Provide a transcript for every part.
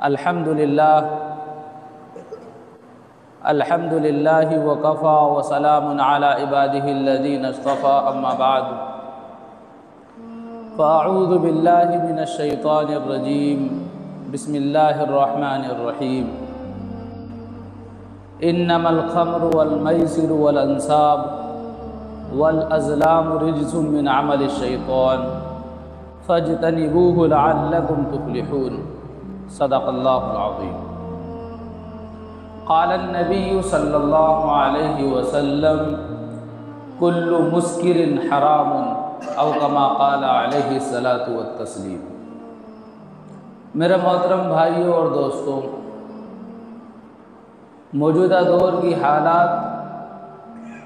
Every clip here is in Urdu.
الحمدللہ وکفیٰ وسلام علی عبادہ الذین اصطفیٰ اما بعد فاعوذ باللہ من الشیطان الرجیم بسم اللہ الرحمن الرحیم انما الخمر والمیسر والانصاب والازلام رجس من عمل الشیطان فاجتنبوه لعلکم تفلحون صدق اللہ العظیم۔ قال النبی صلی اللہ علیہ وسلم کل مسکر حرام او کما قال علیہ الصلاۃ والتسلیم۔ میرے محترم بھائیوں اور دوستوں، موجودہ دور کی حالات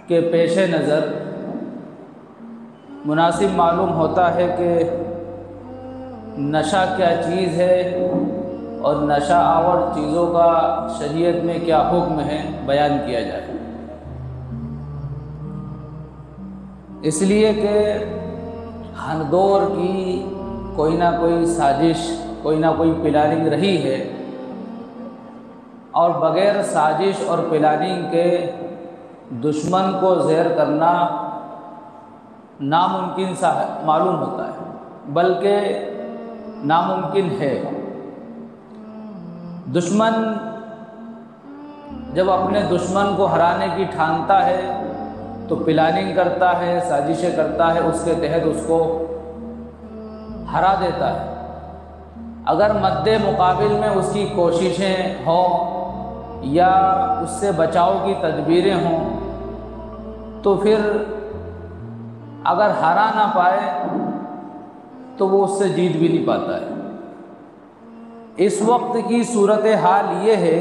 کے پیش نظر مناسب معلوم ہوتا ہے کہ نشہ کیا چیز ہے اور نشہ آور چیزوں کا شریعت میں کیا حکم ہے بیان کیا جائے، اس لیے کہ ہر دور کی کوئی نہ کوئی سازش، کوئی نہ کوئی پلاننگ رہی ہے، اور بغیر سازش اور پلاننگ کے دشمن کو زہر کرنا ناممکن سا معلوم ہوتا ہے، بلکہ ناممکن ہے۔ دشمن جب اپنے دشمن کو ہرانے کی ٹھانتا ہے تو پلاننگ کرتا ہے، سازشیں کرتا ہے، اس کے تحت اس کو ہرا دیتا ہے۔ اگر مد مقابل میں اس کی کوششیں ہوں یا اس سے بچاؤ کی تدبیریں ہوں تو پھر اگر ہرا نہ پائے تو وہ اس سے جیت بھی نہیں پاتا ہے۔ اس وقت کی صورتحال یہ ہے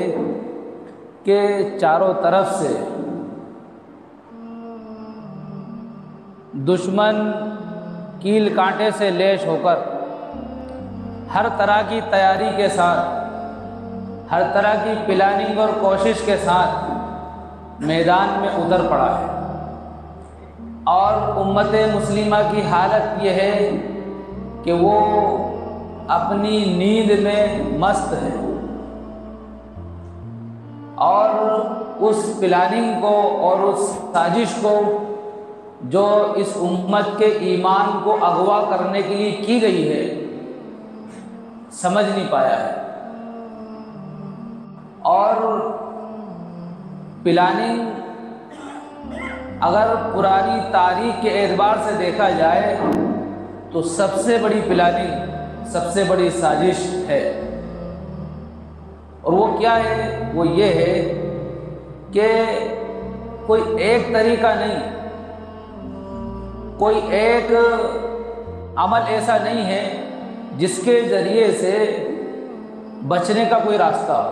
کہ چاروں طرف سے دشمن کیل کانٹے سے لیس ہو کر ہر طرح کی تیاری کے ساتھ، ہر طرح کی پلاننگ اور کوشش کے ساتھ میدان میں اتر پڑا ہے، اور امت مسلمہ کی حالت یہ ہے کہ وہ اپنی نیند میں مست ہے، اور اس پلاننگ کو اور اس سازش کو جو اس امت کے ایمان کو اغوا کرنے کے لیے کی گئی ہے سمجھ نہیں پایا ہے۔ اور پلاننگ اگر پرانی تاریخ کے اعتبار سے دیکھا جائے تو سب سے بڑی پلاننگ، سب سے بڑی سازش ہے، اور وہ کیا ہے؟ وہ یہ ہے کہ کوئی ایک طریقہ نہیں، کوئی ایک عمل ایسا نہیں ہے جس کے ذریعے سے بچنے کا کوئی راستہ ہو۔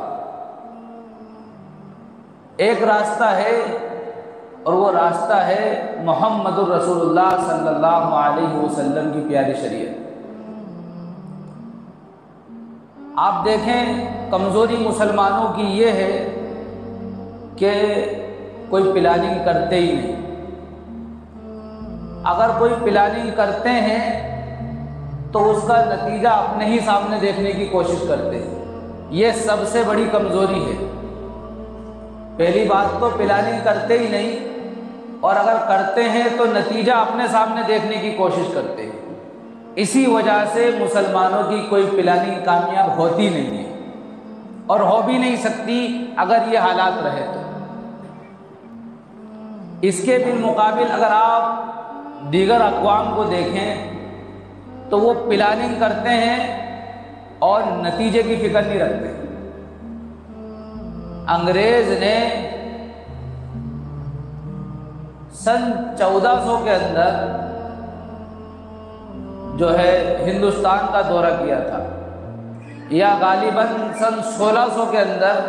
ایک راستہ ہے، اور وہ راستہ ہے محمد الرسول اللہ صلی اللہ علیہ وسلم کی پیاری شریعت۔ آپ دیکھیں، کمزوری مسلمانوں کی یہ ہے کہ کوئی پلاننگ کرتے ہی نہیں۔ اگر کوئی پلاننگ کرتے ہیں تو اس کا نتیجہ اپنے ہی سامنے دیکھنے کی کوشش کرتے ہیں۔ یہ سب سے بڑی کمزوری ہے۔ پہلی بات تو پلاننگ کرتے ہی نہیں، اور اگر کرتے ہیں تو نتیجہ اپنے سامنے دیکھنے کی کوشش کرتے ہیں۔ اسی وجہ سے مسلمانوں کی کوئی پلاننگ کامیاب ہوتی نہیں ہے، اور ہو بھی نہیں سکتی اگر یہ حالات رہے تو۔ اس کے بالمقابل اگر آپ دیگر اقوام کو دیکھیں تو وہ پلاننگ کرتے ہیں اور نتیجے کی فکر نہیں رکھتے۔ انگریز نے سن 1400 کے اندر جو ہے ہندوستان کا دورہ کیا تھا، یا غالباً سن 1600 کے اندر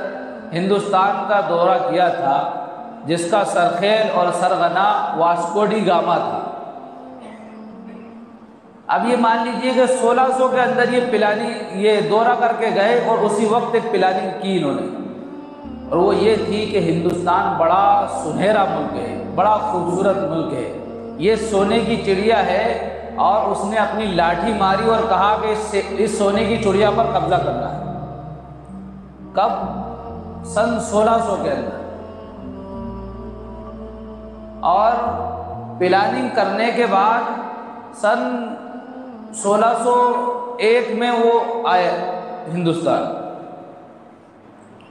ہندوستان کا دورہ کیا تھا، جس کا سرخیل اور سرغنہ واسکو ڈی گاما تھا۔ اب یہ مان لیجئے کہ 1600 کے اندر یہ دورہ کر کے گئے، اور اسی وقت ایک پلاننگ کی انہوں نے، اور وہ یہ تھی کہ ہندوستان بڑا سنہرا ملک ہے، بڑا خوبصورت ملک ہے، یہ سونے کی چڑیا ہے، اور اس نے اپنی لاٹھی ماری اور کہا کہ اس سونے کی چڑیا پر قبضہ کرنا ہے۔ کب؟ سن 1600 کے اندر. اور پلاننگ کرنے کے بعد سن 1601 میں وہ آئے ہندوستان.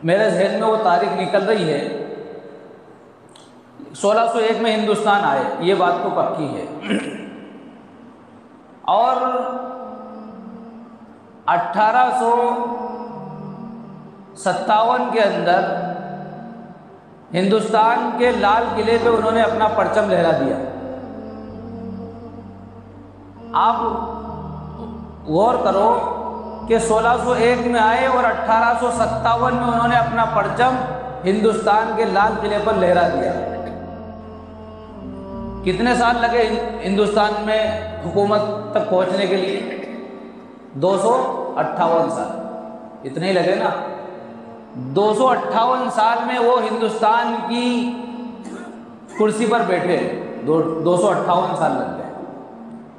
میرے ذہن میں وہ تاریخ نکل رہی ہے، 1601 میں ہندوستان آئے، یہ بات تو پکی ہے. اور 1857 کے اندر ہندوستان کے لال قلعے پہ انہوں نے اپنا پرچم لہرا دیا. آپ غور کرو کہ 1601 میں آئے اور 1857 میں انہوں نے اپنا پرچم ہندوستان کے لال قلعے پر لہرا دیا. کتنے سال لگے ہندوستان میں حکومت تک پہنچنے کے لیے؟ 258 سال. اتنے ہی لگے نا. 258 سال میں وہ ہندوستان کی کرسی پر بیٹھے. 258 سال لگ گئے.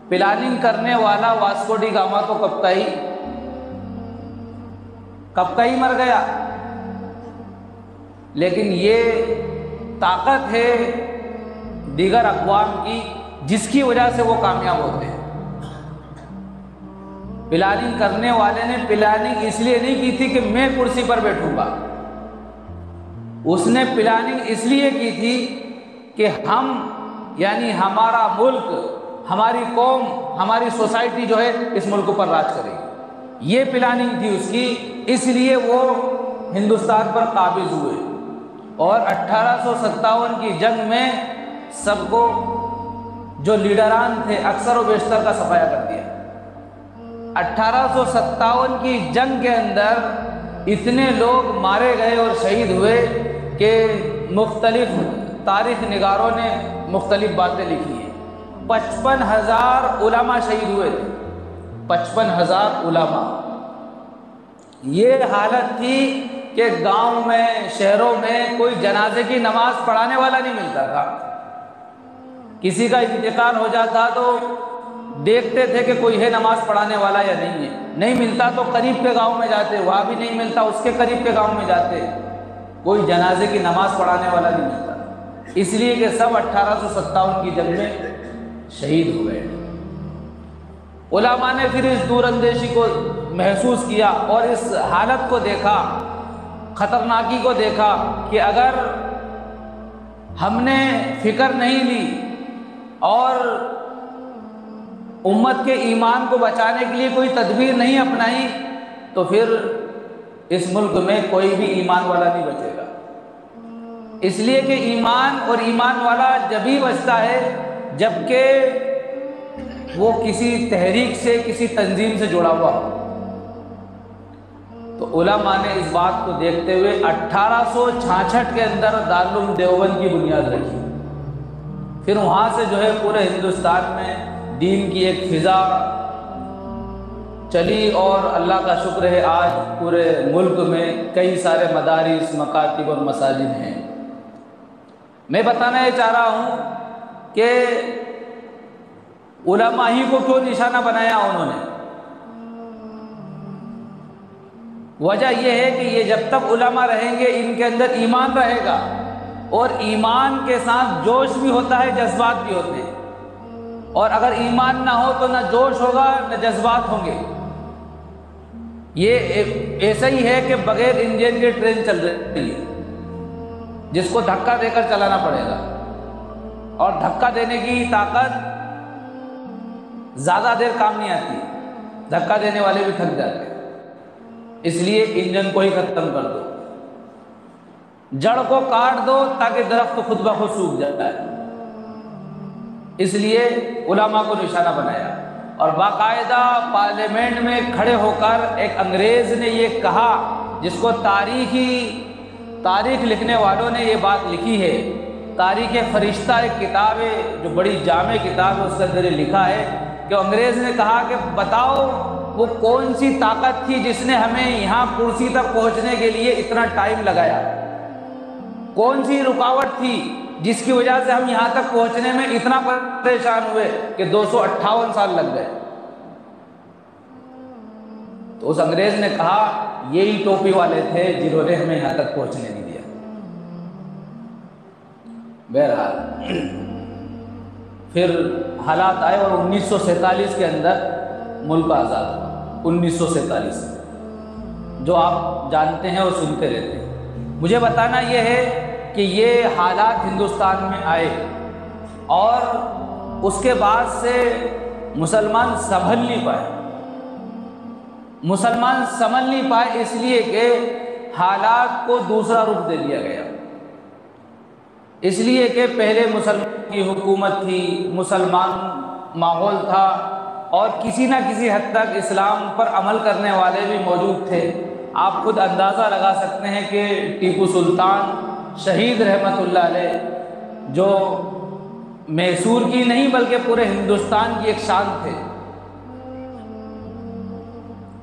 پلاننگ کرنے والا واسکو ڈی گاما تو کب کا ہی مر گیا. لیکن یہ طاقت ہے دیگر اقوام کی جس کی وجہ سے وہ کامیاب ہوتے ہیں. پلاننگ کرنے والے نے پلاننگ اس لیے نہیں کی تھی کہ میں کرسی پر بیٹھوں گا. اس نے پلاننگ اس لیے کی تھی کہ ہم یعنی ہمارا ملک، ہماری قوم، ہماری سوسائٹی جو ہے اس ملک پر راج کرے گی. یہ پلاننگ تھی اس کی. اس لیے وہ ہندوستان پر قابض ہوئے اور 1857 کی جنگ میں سب کو جو لیڈران تھے اکثر و بیشتر کا صفایا کر دیا. 1857 کی جنگ کے اندر اتنے لوگ مارے گئے اور شہید ہوئے کہ مختلف تاریخ نگاروں نے مختلف باتیں لکھی ہیں. 55,000 علماء شہید ہوئے تھے. 55,000 علماء. یہ حالت تھی کہ گاؤں میں، شہروں میں کوئی جنازے کی نماز پڑھانے والا نہیں ملتا تھا. کسی کا انتقال ہو جاتا تو دیکھتے تھے کہ کوئی ہے نماز پڑھانے والا یا نہیں ہے. نہیں ملتا تو قریب کے گاؤں میں جاتے، وہاں بھی نہیں ملتا اس کے قریب کے گاؤں میں جاتے. کوئی جنازے کی نماز پڑھانے والا نہیں ملتا. اس لیے کہ سب 1857 کی جنگ میں شہید ہو گئے. علماء نے پھر اس دور اندیشی کو محسوس کیا اور اس حالت کو دیکھا، خطرناکی کو دیکھا کہ اگر ہم نے فکر نہیں لی اور امت کے ایمان کو بچانے کے لیے کوئی تدبیر نہیں اپنائی تو پھر اس ملک میں کوئی بھی ایمان والا نہیں بچے گا. اس لیے کہ ایمان اور ایمان والا جبھی بچتا ہے جبکہ وہ کسی تحریک سے، کسی تنظیم سے جڑا ہوا ہو. تو علماء نے اس بات کو دیکھتے ہوئے 1866 کے اندر دارالعلوم دیوبند کی بنیاد رکھی. پھر وہاں سے جو ہے پورے ہندوستان میں دین کی ایک فضا چلی اور اللہ کا شکر ہے آج پورے ملک میں کئی سارے مدارس، مکاتب اور مساجد ہیں. میں بتانا یہ چاہ رہا ہوں کہ علماء ہی کو کیوں نشانہ بنایا انہوں نے. وجہ یہ ہے کہ یہ جب تک علماء رہیں گے ان کے اندر ایمان رہے گا اور ایمان کے ساتھ جوش بھی ہوتا ہے، جذبات بھی ہوتے ہیں. اور اگر ایمان نہ ہو تو نہ جوش ہوگا نہ جذبات ہوں گے. یہ ایسا ہی ہے کہ بغیر انجن کے ٹرین چل رہی ہے جس کو دھکا دے کر چلانا پڑے گا، اور دھکا دینے کی طاقت زیادہ دیر کام نہیں آتی. دھکا دینے والے بھی تھک جاتے ہیں. اس لیے انجن کو ہی ختم کر دو، جڑ کو کاٹ دو تاکہ درخت خود بخود سوکھ جاتا ہے. اس لیے علماء کو نشانہ بنایا. اور باقاعدہ پارلیمنٹ میں کھڑے ہو کر ایک انگریز نے یہ کہا، جس کو تاریخ لکھنے والوں نے یہ بات لکھی ہے. تاریخ فرشتہ ایک کتاب ہے جو بڑی جامع کتاب ہے، اس کے اندر یہ لکھا ہے کہ انگریز نے کہا کہ بتاؤ وہ کون سی طاقت تھی جس نے ہمیں یہاں کرسی تک پہنچنے کے لیے اتنا ٹائم لگایا. کون سی رکاوٹ تھی جس کی وجہ سے ہم یہاں تک پہنچنے میں اتنا پریشان ہوئے کہ 258 سال لگ گئے. تو اس انگریز نے کہا یہی ٹوپی والے تھے جنہوں نے ہمیں یہاں تک پہنچنے نہیں دیا۔ بہرحال پھر حالات آئے اور 1947 کے اندر ملک آزاد ہوا۔ 1947 جو آپ جانتے ہیں اور سنتے رہتے ہیں۔ مجھے بتانا یہ ہے کہ یہ حالات ہندوستان میں آئے اور اس کے بعد سے مسلمان سنبھل نہیں پائے۔ مسلمان سمجھ نہیں پائے اس لیے کہ حالات کو دوسرا رخ دے دیا گیا، اس لیے کہ پہلے مسلمان کی حکومت تھی، مسلمان ماحول تھا اور کسی نہ کسی حد تک اسلام پر عمل کرنے والے بھی موجود تھے۔ آپ خود اندازہ لگا سکتے ہیں کہ ٹیپو سلطان شہید رحمت اللہ علیہ جو میسور کی نہیں بلکہ پورے ہندوستان کی ایک شان تھے،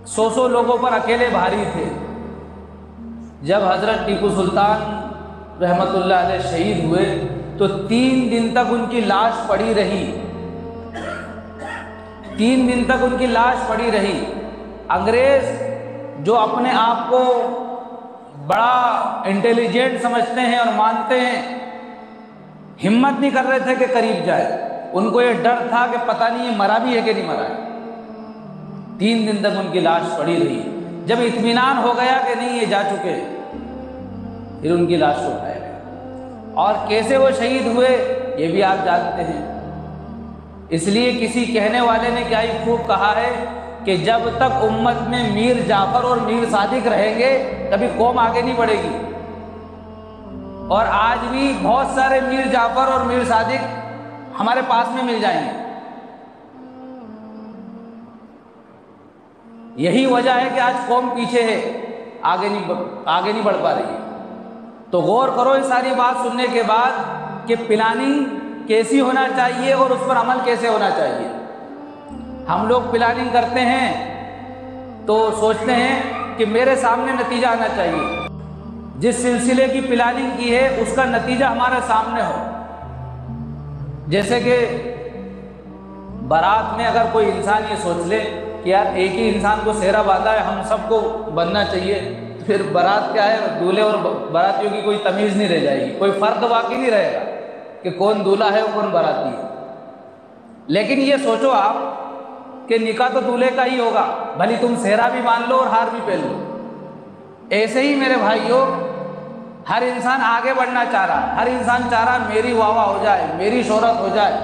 100 لوگوں پر اکیلے بھاری تھے۔ جب حضرت ٹیپو سلطان رحمت اللہ علیہ شہید ہوئے تو 3 دن تک ان کی لاش پڑی رہی، 3 دن تک ان کی لاش پڑی رہی۔ انگریز جو اپنے آپ کو بڑا انٹیلیجنٹ سمجھتے ہیں اور مانتے ہیں، ہمت نہیں کر رہے تھے کہ قریب جائے۔ ان کو یہ ڈر تھا کہ پتہ نہیں یہ مرا بھی ہے کہ نہیں مرا ہے۔ 3 دن تک ان کی لاش پڑی رہی۔ جب اطمینان ہو گیا کہ نہیں یہ جا چکے، پھر ان کی لاش کو اٹھایا گیا۔ اور کیسے وہ شہید ہوئے یہ بھی آپ جانتے ہیں۔ اس لیے کسی کہنے والے نے کیا ہی خوب کہا ہے کہ جب تک امت میں میر جعفر اور میر صادق رہیں گے کبھی قوم آگے نہیں بڑھے گی۔ اور آج بھی بہت سارے میر جعفر اور میر صادق ہمارے پاس میں مل جائیں گے۔ یہی وجہ ہے کہ آج قوم پیچھے ہے، آگے نہیں بڑھ پا رہی ہے۔ تو غور کرو یہ ساری بات سننے کے بعد کہ پلاننگ کیسی ہونا چاہیے اور اس پر عمل کیسے ہونا چاہیے۔ ہم لوگ پلاننگ کرتے ہیں تو سوچتے ہیں کہ میرے سامنے نتیجہ آنا چاہیے، جس سلسلے کی پلاننگ کی ہے اس کا نتیجہ ہمارے سامنے ہو۔ جیسے کہ بارات میں اگر کوئی انسان یہ سوچ لے کہ یار ایک ہی انسان کو سہرا باندھا ہے، ہم سب کو بننا چاہیے، پھر بارات کیا ہے، دولہے اور باراتیوں کی کوئی تمیز نہیں رہ جائے گی، کوئی فرق واقعی نہیں رہے گا کہ کون دولہا ہے اور کون باراتی ہے۔ لیکن یہ سوچو آپ کہ نکاح تو دولہے کا ہی ہوگا، بھلی تم سہرا بھی باندھ لو اور ہار بھی پہن لو۔ ایسے ہی میرے بھائیوں ہر انسان آگے بڑھنا چاہ رہا، ہر انسان چاہ رہا میری واہ واہ ہو جائے، میری شہرت ہو جائے،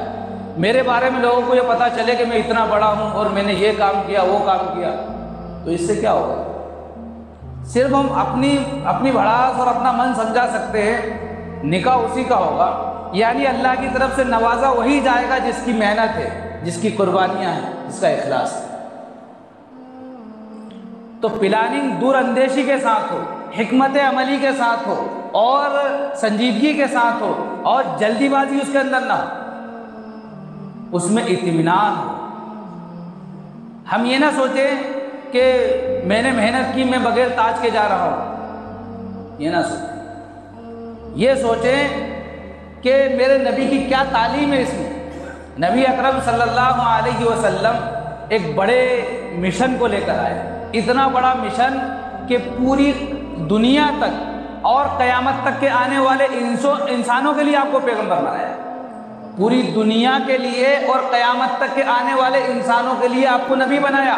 میرے بارے میں لوگوں کو یہ پتہ چلے کہ میں اتنا بڑا ہوں اور میں نے یہ کام کیا وہ کام کیا۔ تو اس سے کیا ہوگا؟ صرف ہم اپنی بڑاس اور اپنا من سمجھا سکتے ہیں۔ نکاح اسی کا ہوگا، یعنی اللہ کی طرف سے نوازا وہی جائے گا جس کی محنت ہے، جس کی قربانیاں ہیں، جس کا اخلاص ہے۔ تو پلاننگ دور اندیشی کے ساتھ ہو، حکمت عملی کے ساتھ ہو اور سنجیدگی کے ساتھ ہو اور جلدی بازی اس کے اندر نہ ہو، اس میں اطمینان ہو۔ ہم یہ نہ سوچیں کہ میں نے محنت کی، میں بغیر تاج کے جا رہا ہوں، یہ نہ سوچیں۔ یہ سوچیں کہ میرے نبی کی کیا تعلیم ہے اس میں۔ نبی اکرم صلی اللہ علیہ وسلم ایک بڑے مشن کو لے کر آئے، اتنا بڑا مشن کہ پوری دنیا تک اور قیامت تک کے آنے والے انسانوں کے لیے آپ کو پیغمبر بنایا، پوری دنیا کے لیے اور قیامت تک کے آنے والے انسانوں کے لیے آپ کو نبی بنایا۔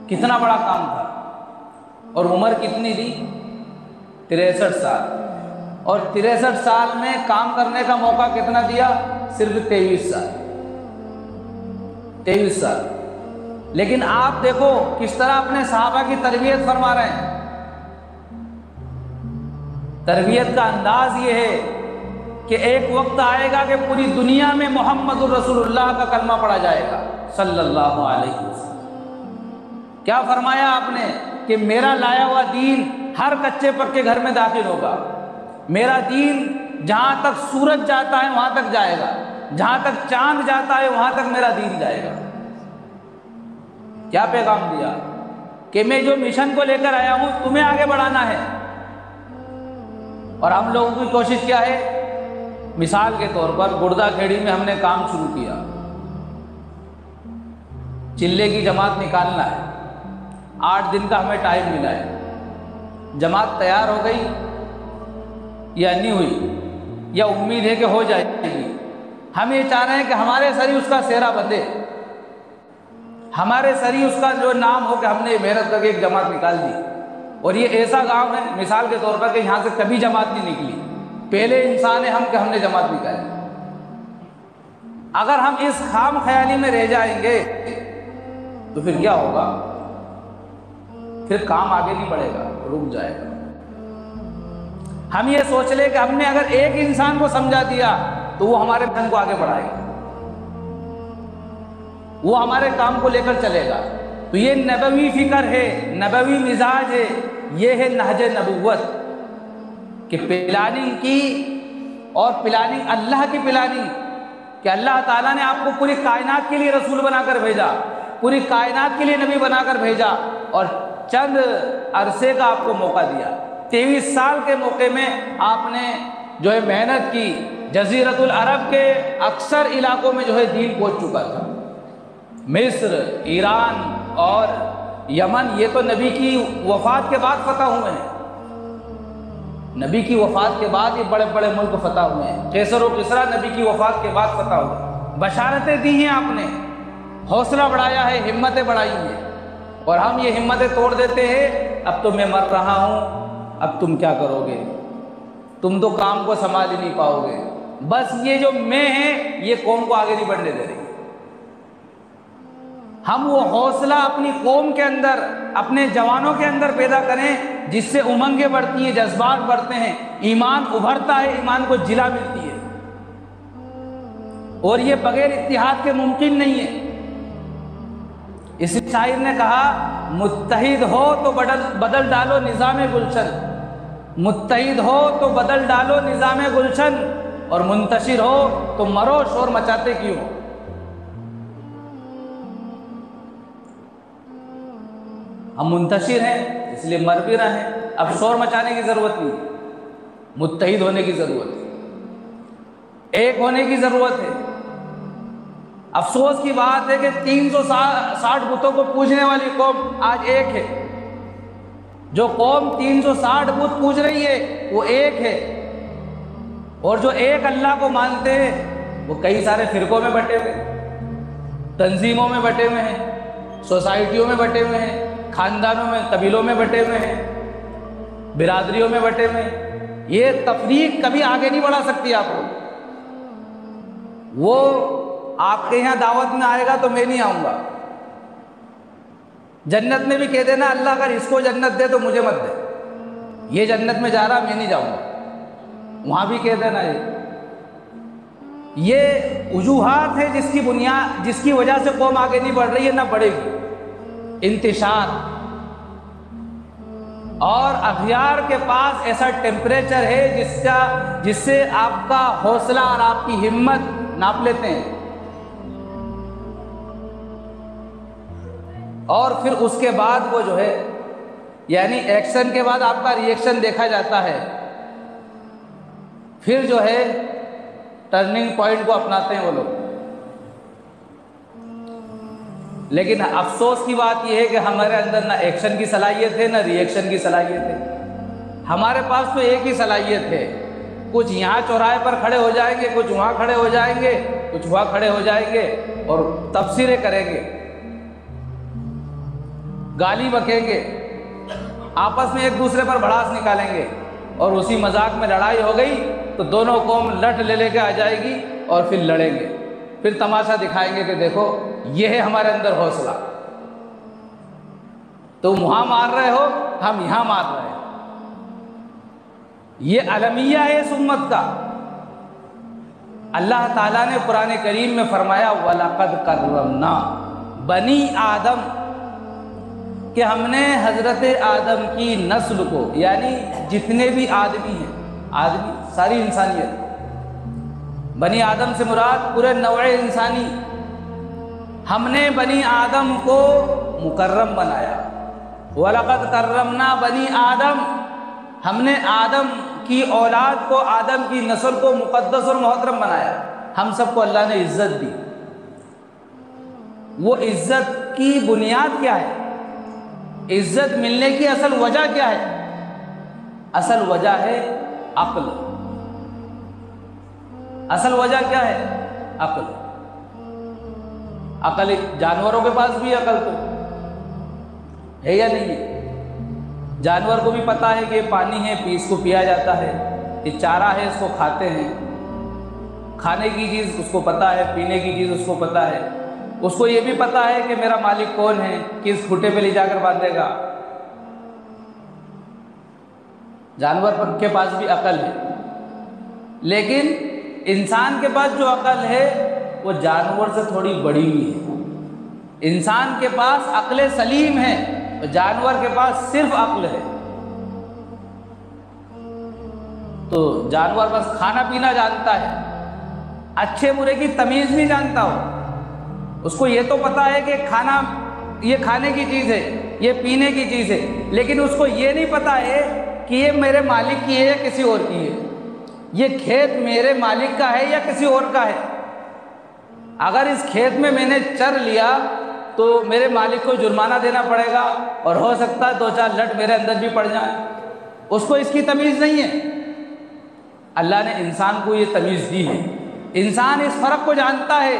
کتنا بڑا کام تھا۔ اور عمر کتنی تھی؟ 63 سال۔ اور 63 سال میں کام کرنے کا موقع کتنا دیا؟ صرف 23 سال۔ 23 سال۔ لیکن آپ دیکھو کس طرح اپنے صحابہ کی تربیت فرما رہے ہیں۔ تربیت کا انداز یہ ہے کہ ایک وقت آئے گا کہ پوری دنیا میں محمد الرسول اللہ کا کلمہ پڑھا جائے گا صلی اللہ علیہ وسلم۔ کیا فرمایا آپ نے کہ میرا لایا ہوا دین ہر کچے پکے گھر میں داخل ہوگا، میرا دین جہاں تک سورج جاتا ہے وہاں تک جائے گا، جہاں تک چاند جاتا ہے وہاں تک میرا دین جائے گا۔ کیا پیغام دیا کہ میں جو مشن کو لے کر آیا ہوں تمہیں آگے بڑھانا ہے۔ اور ہم لوگوں کی کوشش کیا ہے؟ مثال کے طور پر گردہ کھیڑی میں ہم نے کام شروع کیا، چلے کی جماعت نکالنا ہے، 8 دن کا ہمیں ٹائم ملا ہے، جماعت تیار ہو گئی یا نہیں ہوئی، یا امید ہے کہ ہو جائے گی؟ ہم یہ چاہ رہے ہیں کہ ہمارے سر ہی اس کا سہرا بندھے، ہمارے سر ہی اس کا جو نام ہو کہ ہم نے محنت کر کے ایک جماعت نکال دی۔ اور یہ ایسا گاؤں ہے مثال کے طور پر کہ یہاں سے کبھی جماعت نہیں نکلی، پہلے انسان ہیں ہم کہ ہم نے جماعت نکالی۔ اگر ہم اس خام خیالی میں رہ جائیں گے تو پھر کیا ہوگا؟ پھر کام آگے نہیں بڑھے گا، رک جائے گا۔ ہم یہ سوچ لیں کہ ہم نے اگر ایک انسان کو سمجھا دیا تو وہ ہمارے دھن کو آگے بڑھائے گا، وہ ہمارے کام کو لے کر چلے گا۔ تو یہ نبوی فکر ہے، نبوی مزاج ہے، یہ ہے نہج نبوت، کہ پلاننگ کی، اور پلاننگ اللہ کی پلاننگ، کہ اللہ تعالیٰ نے آپ کو پوری کائنات کے لیے رسول بنا کر بھیجا، پوری کائنات کے لیے نبی بنا کر بھیجا، اور چند عرصے کا آپ کو موقع دیا۔ 23 سال کے موقع میں آپ نے جو ہے محنت کی، جزیرۃ العرب کے اکثر علاقوں میں جو ہے دین پہنچ چکا تھا۔ مصر، ایران اور یمن یہ تو نبی کی وفات کے بعد فتح ہوئے ہیں، نبی کی وفات کے بعد یہ بڑے بڑے ملک فتح ہوئے ہیں۔ قیصر و کسریٰ نبی کی وفات کے بعد فتح ہوئے، بشارتیں دی ہیں آپ نے، حوصلہ بڑھایا ہے، ہمتیں بڑھائی ہیں، اور ہم یہ ہمتیں توڑ دیتے ہیں۔ اب تو میں مر رہا ہوں، اب تم کیا کرو گے؟ تم تو کام کو سنبھال ہی نہیں پاؤ گے۔ بس یہ جو میں ہے یہ قوم کو آگے نہیں بڑھنے دے رہی۔ ہم وہ حوصلہ اپنی قوم کے اندر، اپنے جوانوں کے اندر پیدا کریں جس سے امنگیں بڑھتی ہیں، جذبات بڑھتے ہیں، ایمان ابھرتا ہے، ایمان کو جلا ملتی ہے، اور یہ بغیر اتحاد کے ممکن نہیں ہے۔ اس شاعر نے کہا متحد ہو تو بدل ڈالو نظام گلشن، متحد ہو تو بدل ڈالو نظام گلشن، اور منتشر ہو تو مرو شور مچاتے کیوں ہو۔ ہم منتشر ہیں اس لیے مر بھی رہے ہیں، اب شور مچانے کی ضرورت نہیں، متحد ہونے کی ضرورت ہے، ایک ہونے کی ضرورت ہے۔ افسوس کی بات ہے کہ 360 بتوں کو پوجنے والی قوم آج ایک ہے، جو قوم 360 بت پوج رہی ہے وہ ایک ہے، اور جو ایک اللہ کو مانتے ہیں وہ کئی سارے فرقوں میں بٹے ہوئے، تنظیموں میں بٹے ہوئے ہیں، سوسائٹیوں میں بٹے ہوئے ہیں، خاندانوں میں، قبیلوں میں بٹے ہوئے ہیں، برادریوں میں بٹے ہوئے ہیں۔ یہ تفریق کبھی آگے نہیں بڑھا سکتی آپ کو۔ وہ آپ کے یہاں دعوت میں آئے گا تو میں نہیں آؤں گا، جنت میں بھی کہہ دینا اللہ اگر اس کو جنت دے تو مجھے مت دے، یہ جنت میں جا رہا میں نہیں جاؤں گا، وہاں بھی کہہ دینا۔ یہ وجوہات ہے جس کی وجہ سے قوم آگے نہیں بڑھ رہی ہے، نہ بڑھے گی۔ انتشار، اور اغیار کے پاس ایسا ٹیمپریچر ہے جس سے آپ کا حوصلہ اور آپ کی ہمت ناپ لیتے ہیں، اور پھر اس کے بعد وہ جو ہے، یعنی ایکشن کے بعد آپ کا ری ایکشن دیکھا جاتا ہے، پھر جو ہے ٹرننگ پوائنٹ کو اپناتے ہیں وہ لوگ۔ لیکن افسوس کی بات یہ ہے کہ ہمارے اندر نہ ایکشن کی صلاحیت ہے، نہ ری ایکشن کی صلاحیت ہے۔ ہمارے پاس تو ایک ہی صلاحیت ہے، کچھ یہاں چوراہے پر کھڑے ہو جائیں گے، کچھ وہاں کھڑے ہو جائیں گے، کچھ وہاں کھڑے ہو جائیں گے، اور تبصرے کریں گے، گالی بکیں گے، آپس میں ایک دوسرے پر بھڑاس نکالیں گے، اور اسی مذاق میں لڑائی ہو گئی تو دونوں قوم لٹ لے کے آ جائے گی، اور پھر لڑیں گے، پھر تماشا دکھائیں گے کہ دیکھو یہ ہے ہمارے اندر حوصلہ، تم وہاں مار رہے ہو ہم یہاں مار رہے ہیں۔ یہ المیہ ہے اس امت کا۔ اللہ تعالیٰ نے قرآن کریم میں فرمایا وَلَقَدْ كَرَّمْنَا بنی آدم، کہ ہم نے حضرت آدم کی نسل کو، یعنی جتنے بھی آدمی ہیں، آدمی ساری انسانیت، بنی آدم سے مراد پورے نوع انسانی، ہم نے بنی آدم کو مکرم بنایا۔ وَلَقَدْ كَرَّمْنَا بنی آدم، ہم نے آدم کی اولاد کو، آدم کی نسل کو مقدس اور محترم بنایا۔ ہم سب کو اللہ نے عزت دی۔ وہ عزت کی بنیاد کیا ہے؟ عزت ملنے کی اصل وجہ کیا ہے؟ اصل وجہ ہے عقل۔ اصل وجہ کیا ہے؟ عقل۔ عقل جانوروں کے پاس بھی عقل تو ہے یا نہیں ہے؟ جانور کو بھی پتا ہے کہ یہ پانی ہے، اس کو پیا جاتا ہے، یہ چارہ ہے، اس کو کھاتے ہیں، کھانے کی چیز اس کو پتا ہے، پینے کی چیز اس کو پتا ہے، اس کو یہ بھی پتا ہے کہ میرا مالک کون ہے، کس کھوٹے پہ لے جا کر باندھے گا۔ جانور کے پاس بھی عقل ہے، لیکن انسان کے پاس جو عقل ہے وہ جانور سے تھوڑی بڑی ہوئی ہے۔ انسان کے پاس عقل سلیم ہے، جانور کے پاس صرف عقل ہے۔ تو جانور بس کھانا پینا جانتا ہے، اچھے برے کی تمیز نہیں جانتا ہو۔ اس کو یہ تو پتا ہے کہ کھانا یہ کھانے کی چیز ہے، یہ پینے کی چیز ہے، لیکن اس کو یہ نہیں پتا ہے کہ یہ میرے مالک کی ہے یا کسی اور کی ہے، یہ کھیت میرے مالک کا ہے یا کسی اور کا ہے۔ اگر اس کھیت میں نے چر لیا تو میرے مالک کو جرمانہ دینا پڑے گا، اور ہو سکتا ہے 2-4 لٹ میرے اندر بھی پڑ جائیں۔ اس کو اس کی تمیز نہیں ہے۔ اللہ نے انسان کو یہ تمیز دی ہے، انسان اس فرق کو جانتا ہے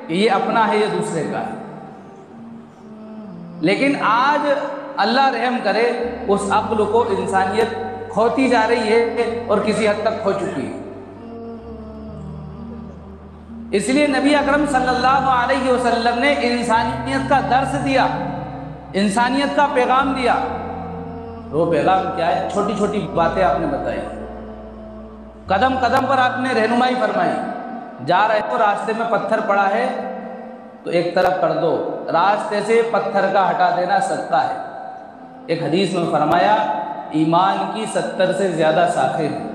کہ یہ اپنا ہے، یہ دوسرے کا ہے۔ لیکن آج اللہ رحم کرے، اس عقل کو انسانیت کھوتی جا رہی ہے اور کسی حد تک کھو چکی ہے۔ اس لیے نبی اکرم صلی اللہ علیہ وسلم نے انسانیت کا درس دیا، انسانیت کا پیغام دیا۔ وہ پیغام کیا ہے؟ چھوٹی چھوٹی باتیں آپ نے بتائی، قدم قدم پر آپ نے رہنمائی فرمائی۔ جا رہے ہو، راستے میں پتھر پڑا ہے تو ایک طرف کر دو، راستے سے پتھر کا ہٹا دینا صدقہ ہے۔ ایک حدیث میں فرمایا ایمان کی 70 سے زیادہ شاخیں ہیں،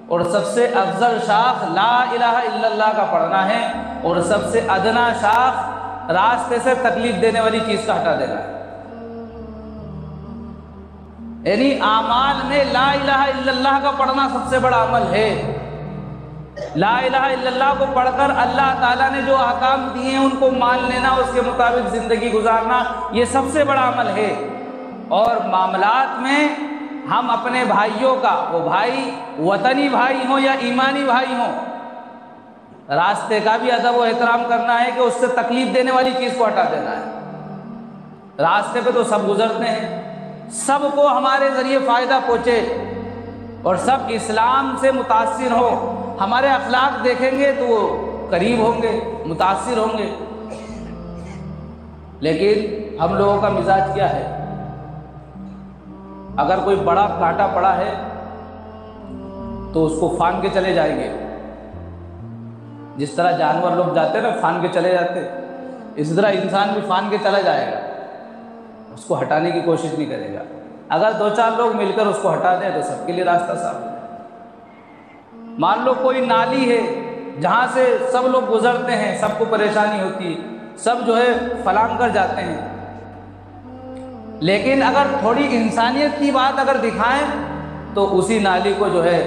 اور سب سے افضل شاخ لا الہ الا اللہ کا پڑھنا ہے، اور سب سے ادنا شاخ راستے سے تکلیف دینے والی چیز کا ہٹا دینا ہے۔ یعنی اعمال میں لا الہ الا اللہ کا پڑھنا سب سے بڑا عمل ہے۔ لا الہ الا اللہ کو پڑھ کر اللہ تعالیٰ نے جو احکام دیے ہیں ان کو مان لینا، اس کے مطابق زندگی گزارنا، یہ سب سے بڑا عمل ہے۔ اور معاملات میں ہم اپنے بھائیوں کا، وہ بھائی وطنی بھائی ہوں یا ایمانی بھائی ہوں، راستے کا بھی ادب و احترام کرنا ہے کہ اس سے تکلیف دینے والی چیز کو ہٹا دینا ہے۔ راستے پہ تو سب گزرتے ہیں، سب کو ہمارے ذریعے فائدہ پہنچے اور سب اسلام سے متاثر ہو، ہمارے اخلاق دیکھیں گے تو وہ قریب ہوں گے، متاثر ہوں گے۔ لیکن ہم لوگوں کا مزاج کیا ہے؟ اگر کوئی بڑا کانٹا پڑا ہے تو اس کو پھان کے چلے جائیں گے، جس طرح جانور لوگ جاتے ہیں نا پھان کے چلے جاتے، اسی طرح انسان بھی پھان کے چلا جائے گا، اس کو ہٹانے کی کوشش نہیں کرے گا۔ اگر 2-4 لوگ مل کر اس کو ہٹا دیں تو سب کے لیے راستہ صاف ہے۔ مان لو کوئی نالی ہے جہاں سے سب لوگ گزرتے ہیں، سب کو پریشانی ہوتی ہے، سب جو ہے پھلانگ کر جاتے ہیں، لیکن اگر تھوڑی انسانیت کی بات اگر دکھائیں تو اسی نالی کو جو ہے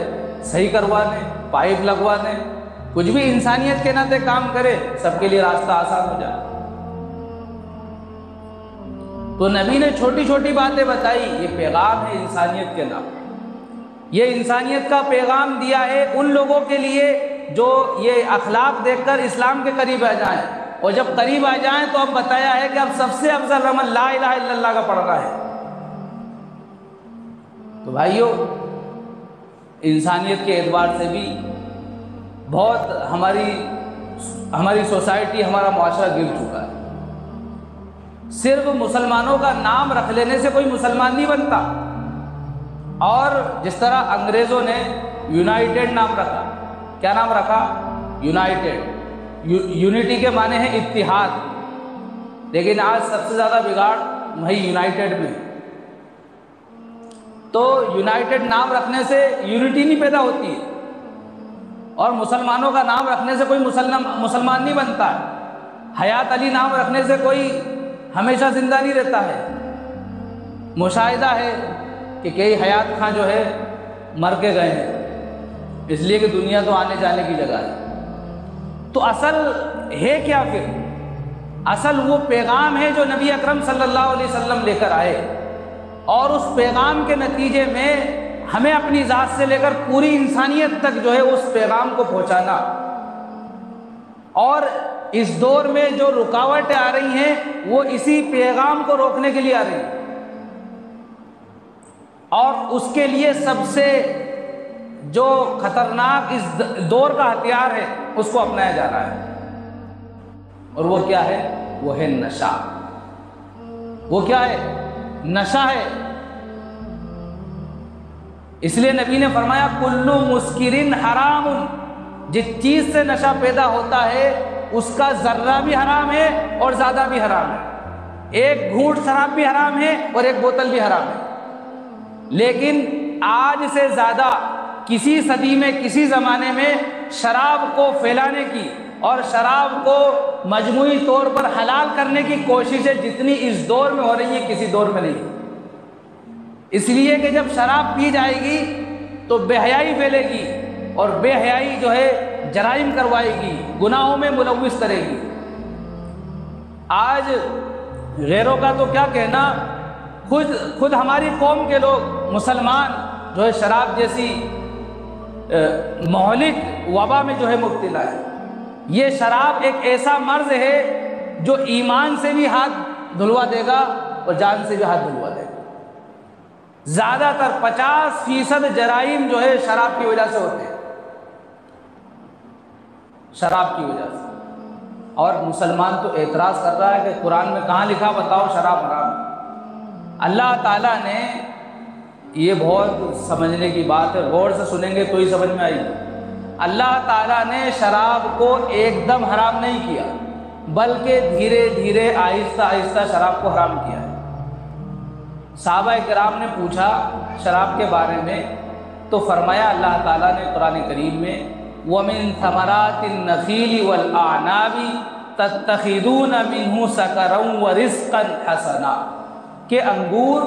صحیح کروا دیں، پائپ لگوا دیں، کچھ بھی انسانیت کے ناطے کام کرے، سب کے لیے راستہ آسان ہو جائے۔ تو نبی نے چھوٹی چھوٹی باتیں بتائی، یہ پیغام ہے انسانیت کے نام، یہ انسانیت کا پیغام دیا ہے ان لوگوں کے لیے جو یہ اخلاق دیکھ کر اسلام کے قریب آ جائیں، اور جب قریب آ جائیں تو اب بتایا ہے کہ اب سب سے افضل عمل لا الہ الا اللہ کا پڑھنا ہے۔ تو بھائیو، انسانیت کے اعتبار سے بھی بہت ہماری سوسائٹی، ہمارا معاشرہ گر چکا ہے۔ صرف مسلمانوں کا نام رکھ لینے سے کوئی مسلمان نہیں بنتا، اور جس طرح انگریزوں نے یونائٹڈ نام رکھا، کیا نام رکھا؟ یونائٹڈ، یونٹی کے معنی ہے اتحاد، لیکن آج سب سے زیادہ بگاڑ وہی یونائٹڈ میں۔ تو یونائٹڈ نام رکھنے سے یونٹی نہیں پیدا ہوتی ہے، اور مسلمانوں کا نام رکھنے سے کوئی مسلمان نہیں بنتا ہے۔ حیات علی نام رکھنے سے کوئی ہمیشہ زندہ نہیں رہتا ہے۔ مشاہدہ ہے کہ کئی حیات خان جو ہے مر کے گئے ہیں، اس لیے کہ دنیا تو آنے جانے کی جگہ ہے۔ تو اصل ہے کیا پھر؟ اصل وہ پیغام ہے جو نبی اکرم صلی اللہ علیہ وسلم لے کر آئے، اور اس پیغام کے نتیجے میں ہمیں اپنی ذات سے لے کر پوری انسانیت تک جو ہے اس پیغام کو پہنچانا۔ اور اس دور میں جو رکاوٹیں آ رہی ہیں وہ اسی پیغام کو روکنے کے لیے آ رہی ہیں، اور اس کے لیے سب سے جو خطرناک اس دور کا ہتھیار ہے اس کو اپنایا جا رہا ہے، اور وہ کیا ہے؟ وہ ہے نشہ۔ وہ کیا ہے؟ نشہ ہے۔ اس لیے نبی نے فرمایا کلو مسکرن حرام، جس چیز سے نشہ پیدا ہوتا ہے اس کا ذرہ بھی حرام ہے اور زیادہ بھی حرام ہے۔ ایک گھونٹ شراب بھی حرام ہے اور ایک بوتل بھی حرام ہے، لیکن آج سے زیادہ کسی صدی میں، کسی زمانے میں شراب کو پھیلانے کی اور شراب کو مجموعی طور پر حلال کرنے کی کوششیں جتنی اس دور میں ہو رہی ہیں کسی دور میں نہیں۔ اس لیے کہ جب شراب پی جائے گی تو بے حیائی پھیلے گی، اور بے حیائی جو ہے جرائم کروائے گی، گناہوں میں ملوث کرے گی۔ آج غیروں کا تو کیا کہنا، خود ہماری قوم کے لوگ مسلمان جو ہے شراب جیسی مہلک وبا میں جو ہے مبتلا ہے۔ یہ شراب ایک ایسا مرض ہے جو ایمان سے بھی ہاتھ دھلوا دے گا اور جان سے بھی ہاتھ دھلوا دے گا۔ زیادہ تر 50% جرائم جو ہے شراب کی وجہ سے ہوتے ہیں، شراب کی وجہ سے۔ اور مسلمان تو اعتراض کر رہا ہے کہ قرآن میں کہاں لکھا بتاؤ شراب حرام ہے۔ اللہ تعالیٰ نے، یہ بہت سمجھنے کی بات ہے، غور سے سنیں گے تو ہی سمجھ میں آئے گی۔ اللہ تعالیٰ نے شراب کو ایک دم حرام نہیں کیا، بلکہ دھیرے دھیرے آہستہ آہستہ شراب کو حرام کیا ہے۔ صحابہ کرام نے پوچھا شراب کے بارے میں تو فرمایا اللہ تعالیٰ نے قرآن کریم میں وَمِن ثَمَرَاتِ النَّخِيلِ وَالْأَعْنَابِ تَتَّخِذُونَ مِنْهُ سَكَرًا وَرِزْقًا حَسَنًا، کہ انگور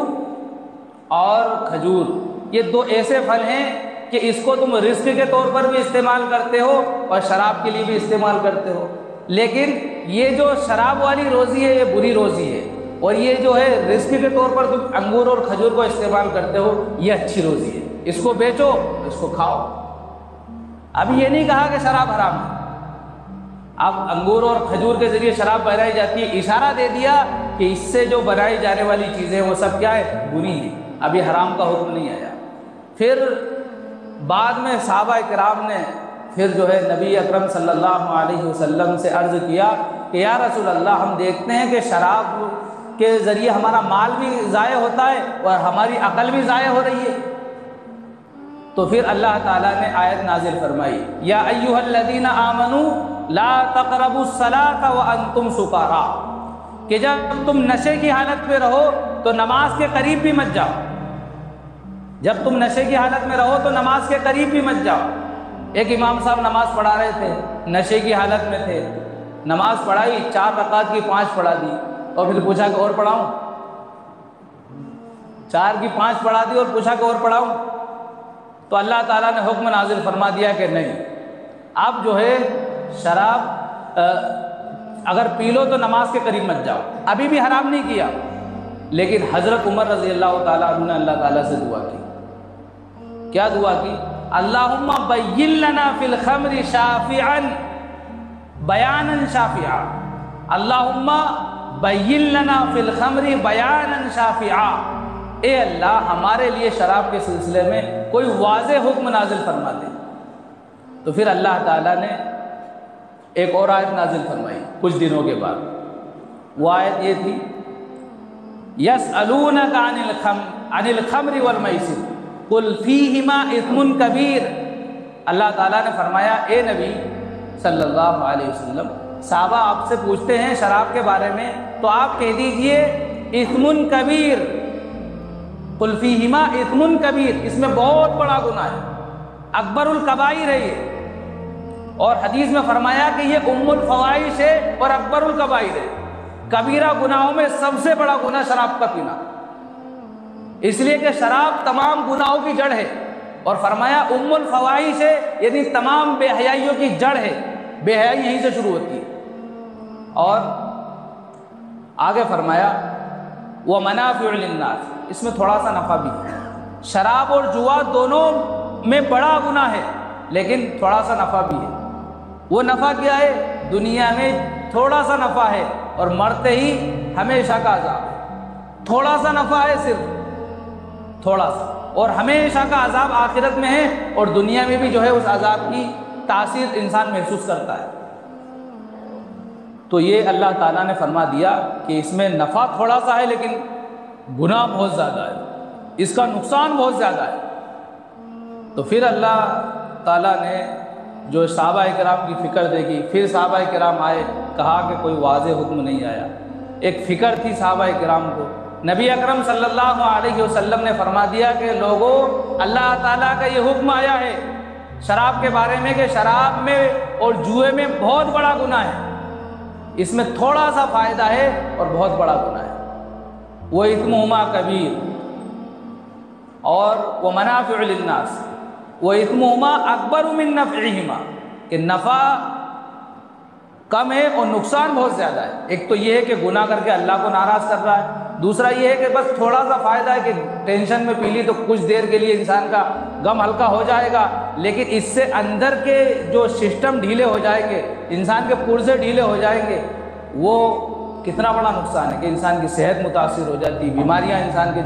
اور کھجور یہ دو ایسے پھل ہیں کہ اس کو تم رزق کے طور پر بھی استعمال کرتے ہو اور شراب کے لیے بھی استعمال کرتے ہو، لیکن یہ جو شراب والی روزی ہے یہ بری روزی ہے، اور یہ جو ہے رزق کے طور پر تم انگور اور کھجور کو استعمال کرتے ہو یہ اچھی روزی ہے، اس کو بیچو، اس کو کھاؤ۔ اب یہ نہیں کہا کہ شراب حرام ہے۔ اب انگور اور کھجور کے ذریعے شراب بنائی جاتی ہے، اشارہ دے دیا کہ اس سے جو بنائی جانے والی چیزیں وہ سب کیا ہے؟ بری ہیں، ابھی حرام کا حکم نہیں آیا۔ پھر بعد میں صحابہ کرام نے پھر جو ہے نبی اکرم صلی اللہ علیہ وسلم سے عرض کیا کہ یا رسول اللہ، ہم دیکھتے ہیں کہ شراب کے ذریعے ہمارا مال بھی ضائع ہوتا ہے اور ہماری عقل بھی ضائع ہو رہی ہے۔ تو پھر اللہ تعالیٰ نے آیت نازل فرمائی یا ایھا الذین آمنوا لا تقربوا الصلاۃ وانتم سکارا، کہ جب تم نشے کی حالت میں رہو تو نماز کے قریب بھی مت جاؤ۔ جب تم نشے کی حالت میں رہو تو نماز کے قریب بھی مت جاؤ۔ ایک امام صاحب نماز پڑھا رہے تھے، نشے کی حالت میں تھے، نماز پڑھائی، 4 رکعت کی 5 پڑھا دی، اور پھر پوچھا کہ اور پڑھاؤں؟ 4 کی 5 پڑھا دی اور پوچھا کہ اور پڑھاؤں؟ تو اللہ تعالیٰ نے حکم نازل فرما دیا کہ نہیں، اب جو ہے شراب اگر پی لو تو نماز کے قریب مت جاؤ۔ ابھی بھی حرام نہیں کیا، لیکن حضرت عمر رضی اللہ تعالیٰ عنہ نے اللہ تعالیٰ سے دعا کی۔ کیا دعا کی؟ اللہم بین لنا فی الخمر شافعا بیانا شافعا، اللہم بین لنا فی الخمر بیانا شافعا، اے اللہ ہمارے لیے شراب کے سلسلے میں کوئی واضح حکم نازل فرما دے۔ تو پھر اللہ تعالیٰ نے ایک اور آیت نازل فرمائی کچھ دنوں کے بعد، وہ آیت یہ تھی یسألونک عن الخمر والمیسر قل فیہما اثم کبیر۔ اللہ تعالیٰ نے فرمایا اے نبی صلی اللہ علیہ وسلم، صحابہ آپ سے پوچھتے ہیں شراب کے بارے میں تو آپ کہہ دیجئے اثم کبیر، قل فیہما اثم کبیر، اس میں بہت بڑا گناہ ہے، اکبر الکبائر ہے یہ۔ اور حدیث میں فرمایا کہ یہ ام الفواحش ہے اور اکبر الکبائر ہے، کبیرہ گناہوں میں سب سے بڑا گناہ شراب کا پینا، اس لیے کہ شراب تمام گناہوں کی جڑ ہے، اور فرمایا ام الفواحش ہے یعنی تمام بے حیائیوں کی جڑ ہے، بے حیائی یہیں سے شروع ہوتی ہے۔ اور آگے فرمایا وَمَنَافِعُ لِلنَّاسِ، اس میں تھوڑا سا نفع بھی ہے۔ شراب اور جوا دونوں میں بڑا گناہ ہے لیکن تھوڑا سا نفع بھی ہے۔ وہ نفع کیا ہے؟ دنیا میں تھوڑا سا نفع ہے اور مرتے ہی ہمیشہ کا عذاب ہے۔ تھوڑا سا نفع ہے، صرف تھوڑا سا، اور ہمیشہ کا عذاب آخرت میں ہے، اور دنیا میں بھی جو ہے اس عذاب کی تاثیر انسان محسوس کرتا ہے۔ تو یہ اللہ تعالیٰ نے فرما دیا کہ اس میں نفع تھوڑا سا ہے لیکن گناہ بہت زیادہ ہے، اس کا نقصان بہت زیادہ ہے۔ تو پھر اللہ تعالیٰ نے جو صحابہ کرام کی فکر دیکھی، پھر صحابہ کرام آئے، کہا کہ کوئی واضح حکم نہیں آیا۔ ایک فکر تھی صحابہ کرام کو، نبی اکرم صلی اللہ علیہ وسلم نے فرما دیا کہ لوگوں، اللہ تعالیٰ کا یہ حکم آیا ہے شراب کے بارے میں کہ شراب میں اور جوئے میں بہت بڑا گناہ ہے، اس میں تھوڑا سا فائدہ ہے اور بہت بڑا گناہ ہے۔ وَإِثْمُهُمَا كَبِيرٌ، اور وَمَنَافِعُ لِلنَّاسِ وَإِثْمُهُمَا أَكْبَرُ مِن نَّفْعِهِمَا، کہ نفع کم ہے اور نقصان بہت زیادہ ہے۔ ایک تو یہ ہے کہ گناہ کر کے اللہ کو ناراض کر رہا ہے، دوسرا یہ ہے کہ بس تھوڑا سا فائدہ ہے کہ ٹینشن میں پی لی تو کچھ دیر کے لیے انسان کا غم ہلکا ہو جائے گا، لیکن اس سے اندر کے جو سسٹم ڈھیلے ہو جائیں گے، انسان کے پرزے ڈھیلے ہو جائیں گے، وہ کتنا بڑا نقصان ہے کہ انسان کی صحت متاثر ہو جاتی، بیماریاں انسان کے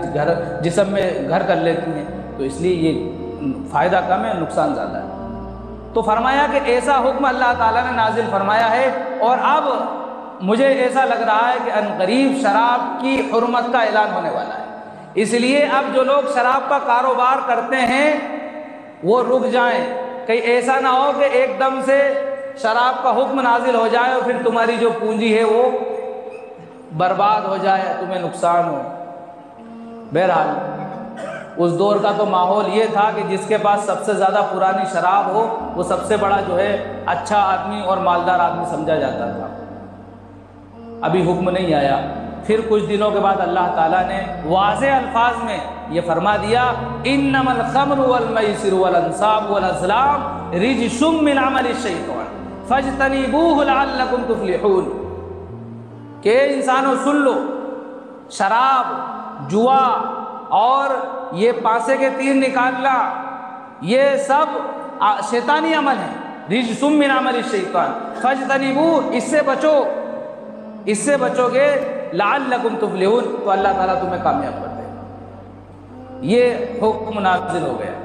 جسم میں گھر کر لیتی ہیں۔ تو اس لیے یہ فائدہ کم ہے، نقصان زیادہ ہے۔ تو فرمایا کہ ایسا حکم اللہ تعالیٰ نے نازل فرمایا ہے، اور اب مجھے ایسا لگ رہا ہے کہ عنقریب شراب کی حرمت کا اعلان ہونے والا ہے، اس لیے اب جو لوگ شراب کا کاروبار کرتے ہیں وہ رک جائیں، کہیں ایسا نہ ہو کہ ایک دم سے شراب کا حکم نازل ہو جائے اور پھر تمہاری جو پونجی ہے وہ برباد ہو جائے، تمہیں نقصان ہو۔ بہرحال اس دور کا تو ماحول یہ تھا کہ جس کے پاس سب سے زیادہ پرانی شراب ہو وہ سب سے بڑا جو ہے اچھا آدمی اور مالدار آدمی سمجھا جاتا تھا۔ ابھی حکم نہیں آیا، پھر کچھ دنوں کے بعد اللہ تعالیٰ نے واضح الفاظ میں یہ فرما دیا انما الخمر والمیسر والانصاب والازلام رجس من عمل الشیطان فاجتنبوه لعلکم تفلحون، کہ انسانوں سن لو، شراب، جوا اور یہ پانسے کے تیر نکالنا یہ سب شیطانی عمل ہے، رجس من عمل الشیطان فاجتنبوه، اس سے بچو، اس سے بچو گے لعلکم تفلحون تو اللہ تعالیٰ تمہیں کامیاب کر دے گا۔ یہ حکم نازل ہو گیا۔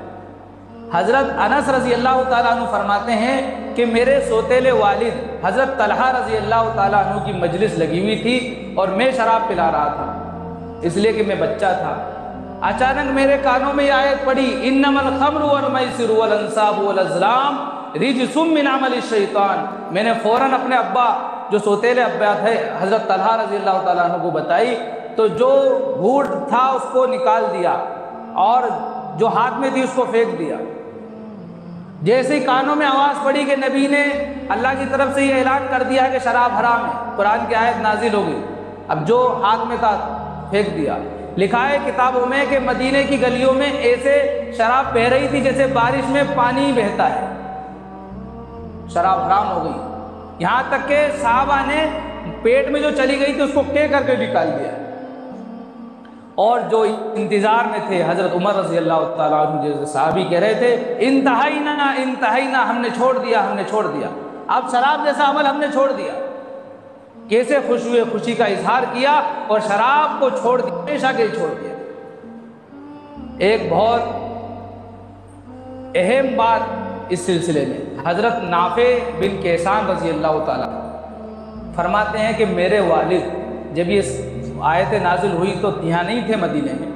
حضرت انس رضی اللہ تعالیٰ عنہ فرماتے ہیں کہ میرے سوتیلے والد حضرت طلحہ رضی اللہ تعالیٰ عنہ کی مجلس لگی ہوئی تھی اور میں شراب پلا رہا تھا، اس لیے کہ میں بچہ تھا۔ اچانک میرے کانوں میں یہ آیت پڑی انما الخمر والمیسر والانصاب والازلام رجس من عمل الشیطان، میں نے فوراً اپنے ابا جو سوتیلے ابا تھے حضرت طلحہ رضی اللہ تعالیٰ عنہ کو بتائی، تو جو گھوٹ تھا اس کو نکال دیا اور جو ہاتھ میں تھی اس کو پھینک دیا۔ جیسے ہی کانوں میں آواز پڑی کہ نبی نے اللہ کی طرف سے یہ اعلان کر دیا کہ شراب حرام ہے، قرآن کی آیت نازل ہو گئی، اب جو ہاتھ میں تھا پھینک دیا۔ لکھا ہے کتابوں میں کہ مدینے کی گلیوں میں ایسے شراب بہہ رہی تھی جیسے بارش میں پانی بہتا ہے، شراب حرام ہو گئی، یہاں تک کہ صحابہ نے پیٹ میں جو چلی گئی تھی اس کو کہہ کر کے نکال دیا، اور جو انتظار میں تھے حضرت عمر رضی اللہ تعالیٰ عنہ جیسے صحابی کہہ رہے تھے انتہینا انتہینا، ہم نے چھوڑ دیا، ہم نے چھوڑ دیا، اب شراب جیسا عمل ہم نے چھوڑ دیا۔ کیسے خوش ہوئے، خوشی کا اظہار کیا اور شراب کو چھوڑ دیا، ہمیشہ کے لیے چھوڑ دیا۔ ایک بہت اہم بات اس سلسلے میں حضرت نافع بن کیسان رضی اللہ تعالیٰ فرماتے ہیں کہ میرے والد جب یہ آیت نازل ہوئی تو یہاں نہیں تھے مدینے میں،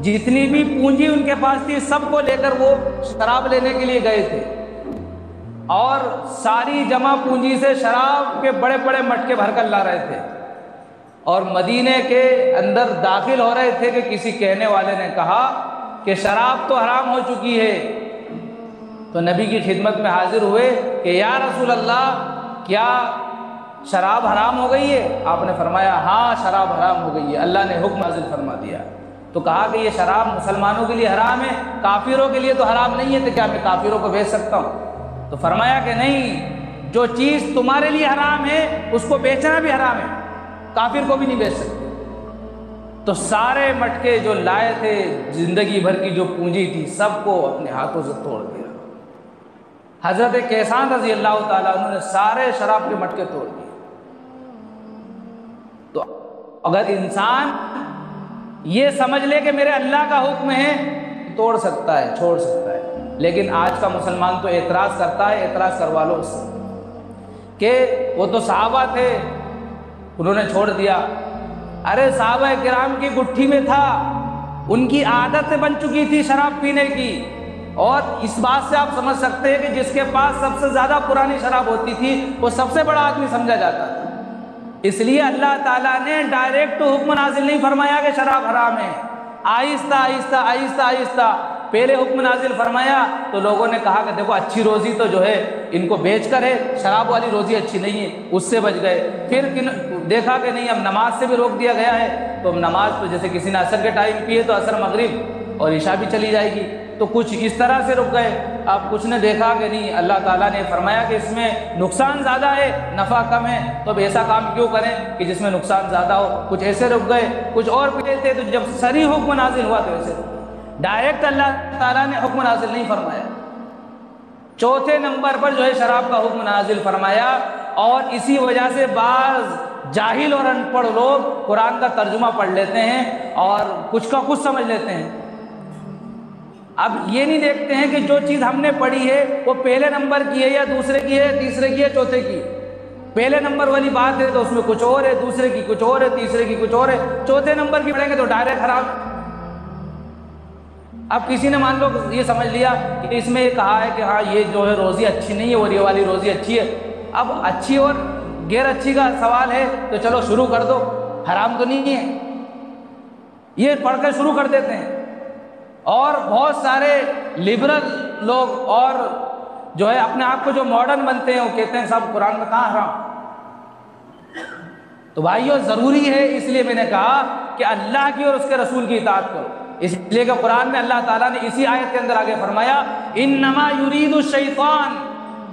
جتنی بھی پونجی ان کے پاس تھی سب کو لے کر وہ شراب لینے کے لیے گئے تھے، اور ساری جمع پونجی سے شراب کے بڑے بڑے مٹکے بھر کر لا رہے تھے، اور مدینے کے اندر داخل ہو رہے تھے کہ کسی کہنے والے نے کہا کہ شراب تو حرام ہو چکی ہے، تو نبی کی خدمت میں حاضر ہوئے کہ یا رسول اللہ کیا شراب حرام ہو گئی ہے؟ آپ نے فرمایا ہاں شراب حرام ہو گئی ہے، اللہ نے حکم نازل فرما دیا۔ تو کہا کہ یہ شراب مسلمانوں کے لیے حرام ہے، کافروں کے لیے تو حرام نہیں ہے، تو کیا میں کافروں کو بیچ سکتا ہوں؟ تو فرمایا کہ نہیں، جو چیز تمہارے لیے حرام ہے اس کو بیچنا بھی حرام ہے، کافر کو بھی نہیں بیچ سکتے۔ تو سارے مٹکے جو لائے تھے، زندگی بھر کی جو پونجی تھی، سب کو اپنے ہاتھوں سے توڑ دیا۔ حضرت کیسان رضی اللہ تعالیٰ عنہ نے سارے شراب کے مٹکے توڑ دیے۔ تو اگر انسان یہ سمجھ لے کہ میرے اللہ کا حکم ہے، توڑ سکتا ہے، چھوڑ سکتا ہے، لیکن آج کا مسلمان تو اعتراض کرتا ہے۔ اعتراض کروا لو اس سے کہ وہ تو صحابہ تھے، انہوں نے چھوڑ دیا۔ ارے صحابہ کرام کی گٹھی میں تھا، ان کی عادت بن چکی تھی شراب پینے کی، اور اس بات سے آپ سمجھ سکتے ہیں کہ جس کے پاس سب سے زیادہ پرانی شراب ہوتی تھی وہ سب سے بڑا آدمی سمجھا جاتا تھا۔ اس لیے اللہ تعالیٰ نے ڈائریکٹ حکم نازل نہیں فرمایا کہ شراب حرام ہے، آہستہ آہستہ آہستہ آہستہ پہلے حکم نازل فرمایا تو لوگوں نے کہا کہ دیکھو اچھی روزی تو جو ہے ان کو بیچ کر ہے، شراب والی روزی اچھی نہیں ہے، اس سے بچ گئے۔ پھر دیکھا کہ نہیں اب نماز سے بھی روک دیا گیا ہے، تو اب نماز تو جیسے کسی نے عصر کے ٹائم پیے تو عصر مغرب اور عشاء بھی چلی جائے گی، تو کچھ اس طرح سے رک گئے۔ اب کچھ نے دیکھا کہ نہیں اللہ تعالیٰ نے فرمایا کہ اس میں نقصان زیادہ ہے نفع کم ہے، تو اب ایسا کام کیوں کریں کہ جس میں نقصان زیادہ ہو۔ کچھ ایسے رک گئے، کچھ اور پیے تھے، تو جب صریح حکم نازل ہوا تو ایسے ڈائریکٹ اللہ تعالیٰ نے حکم نازل نہیں فرمایا۔ چوتھے نمبر پر جو ہے شراب کا حکم نازل فرمایا، اور اسی وجہ سے بعض جاہل اور ان پڑھ لوگ قرآن کا ترجمہ پڑھ لیتے ہیں اور کچھ کا کچھ سمجھ لیتے ہیں۔ اب یہ نہیں دیکھتے ہیں کہ جو چیز ہم نے پڑھی ہے وہ پہلے نمبر کی ہے یا دوسرے کی ہے، تیسرے کی ہے، چوتھے کی۔ پہلے نمبر والی بات ہے تو اس میں کچھ اور ہے، دوسرے کی کچھ اور ہے، تیسرے کی کچھ اور ہے، چوتھے نمبر کی پڑھیں گے تو ڈائریکٹ خراب۔ اب کسی نے مان لو یہ سمجھ لیا کہ اس میں یہ کہا ہے کہ ہاں یہ جو ہے روزی اچھی نہیں ہے اور یہ والی روزی اچھی ہے، اب اچھی اور غیر اچھی کا سوال ہے تو چلو شروع کر دو، حرام تو نہیں ہے، یہ پڑھ کر شروع کر دیتے ہیں۔ اور بہت سارے لبرل لوگ اور جو ہے اپنے آپ کو جو ماڈرن بنتے ہیں وہ کہتے ہیں صاحب قرآن میں کہاں حرام۔ تو بھائیو ضروری ہے، اس لیے میں نے کہا کہ اللہ کی اور اس کے رسول کی اطاعت کرو، اس لیے کہ قرآن میں اللہ تعالیٰ نے اسی آیت کے اندر آگے فرمایا انما یرید الشیطان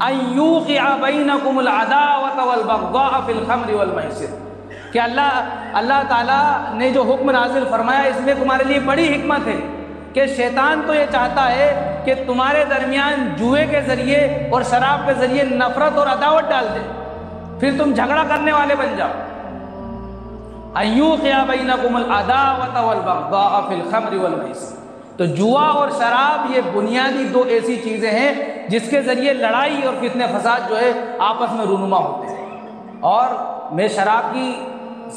ان یوقع بینکم العداوۃ والبغضاء فی الخمر والمیسر، کہ اللہ تعالیٰ نے جو حکم نازل فرمایا اس میں تمہارے لیے بڑی حکمت ہے کہ شیطان تو یہ چاہتا ہے کہ تمہارے درمیان جوئے کے ذریعے اور شراب کے ذریعے نفرت اور عداوت ڈال دے، پھر تم جھگڑا کرنے والے بن جاؤ۔ ان یوقع بینکم العداوۃ والبغضاء فی الخمر والمیسر، تو جوا اور شراب یہ بنیادی دو ایسی چیزیں ہیں جس کے ذریعے لڑائی اور فتنہ فساد جو ہے آپس میں رونما ہوتے ہیں۔ اور میں شراب کی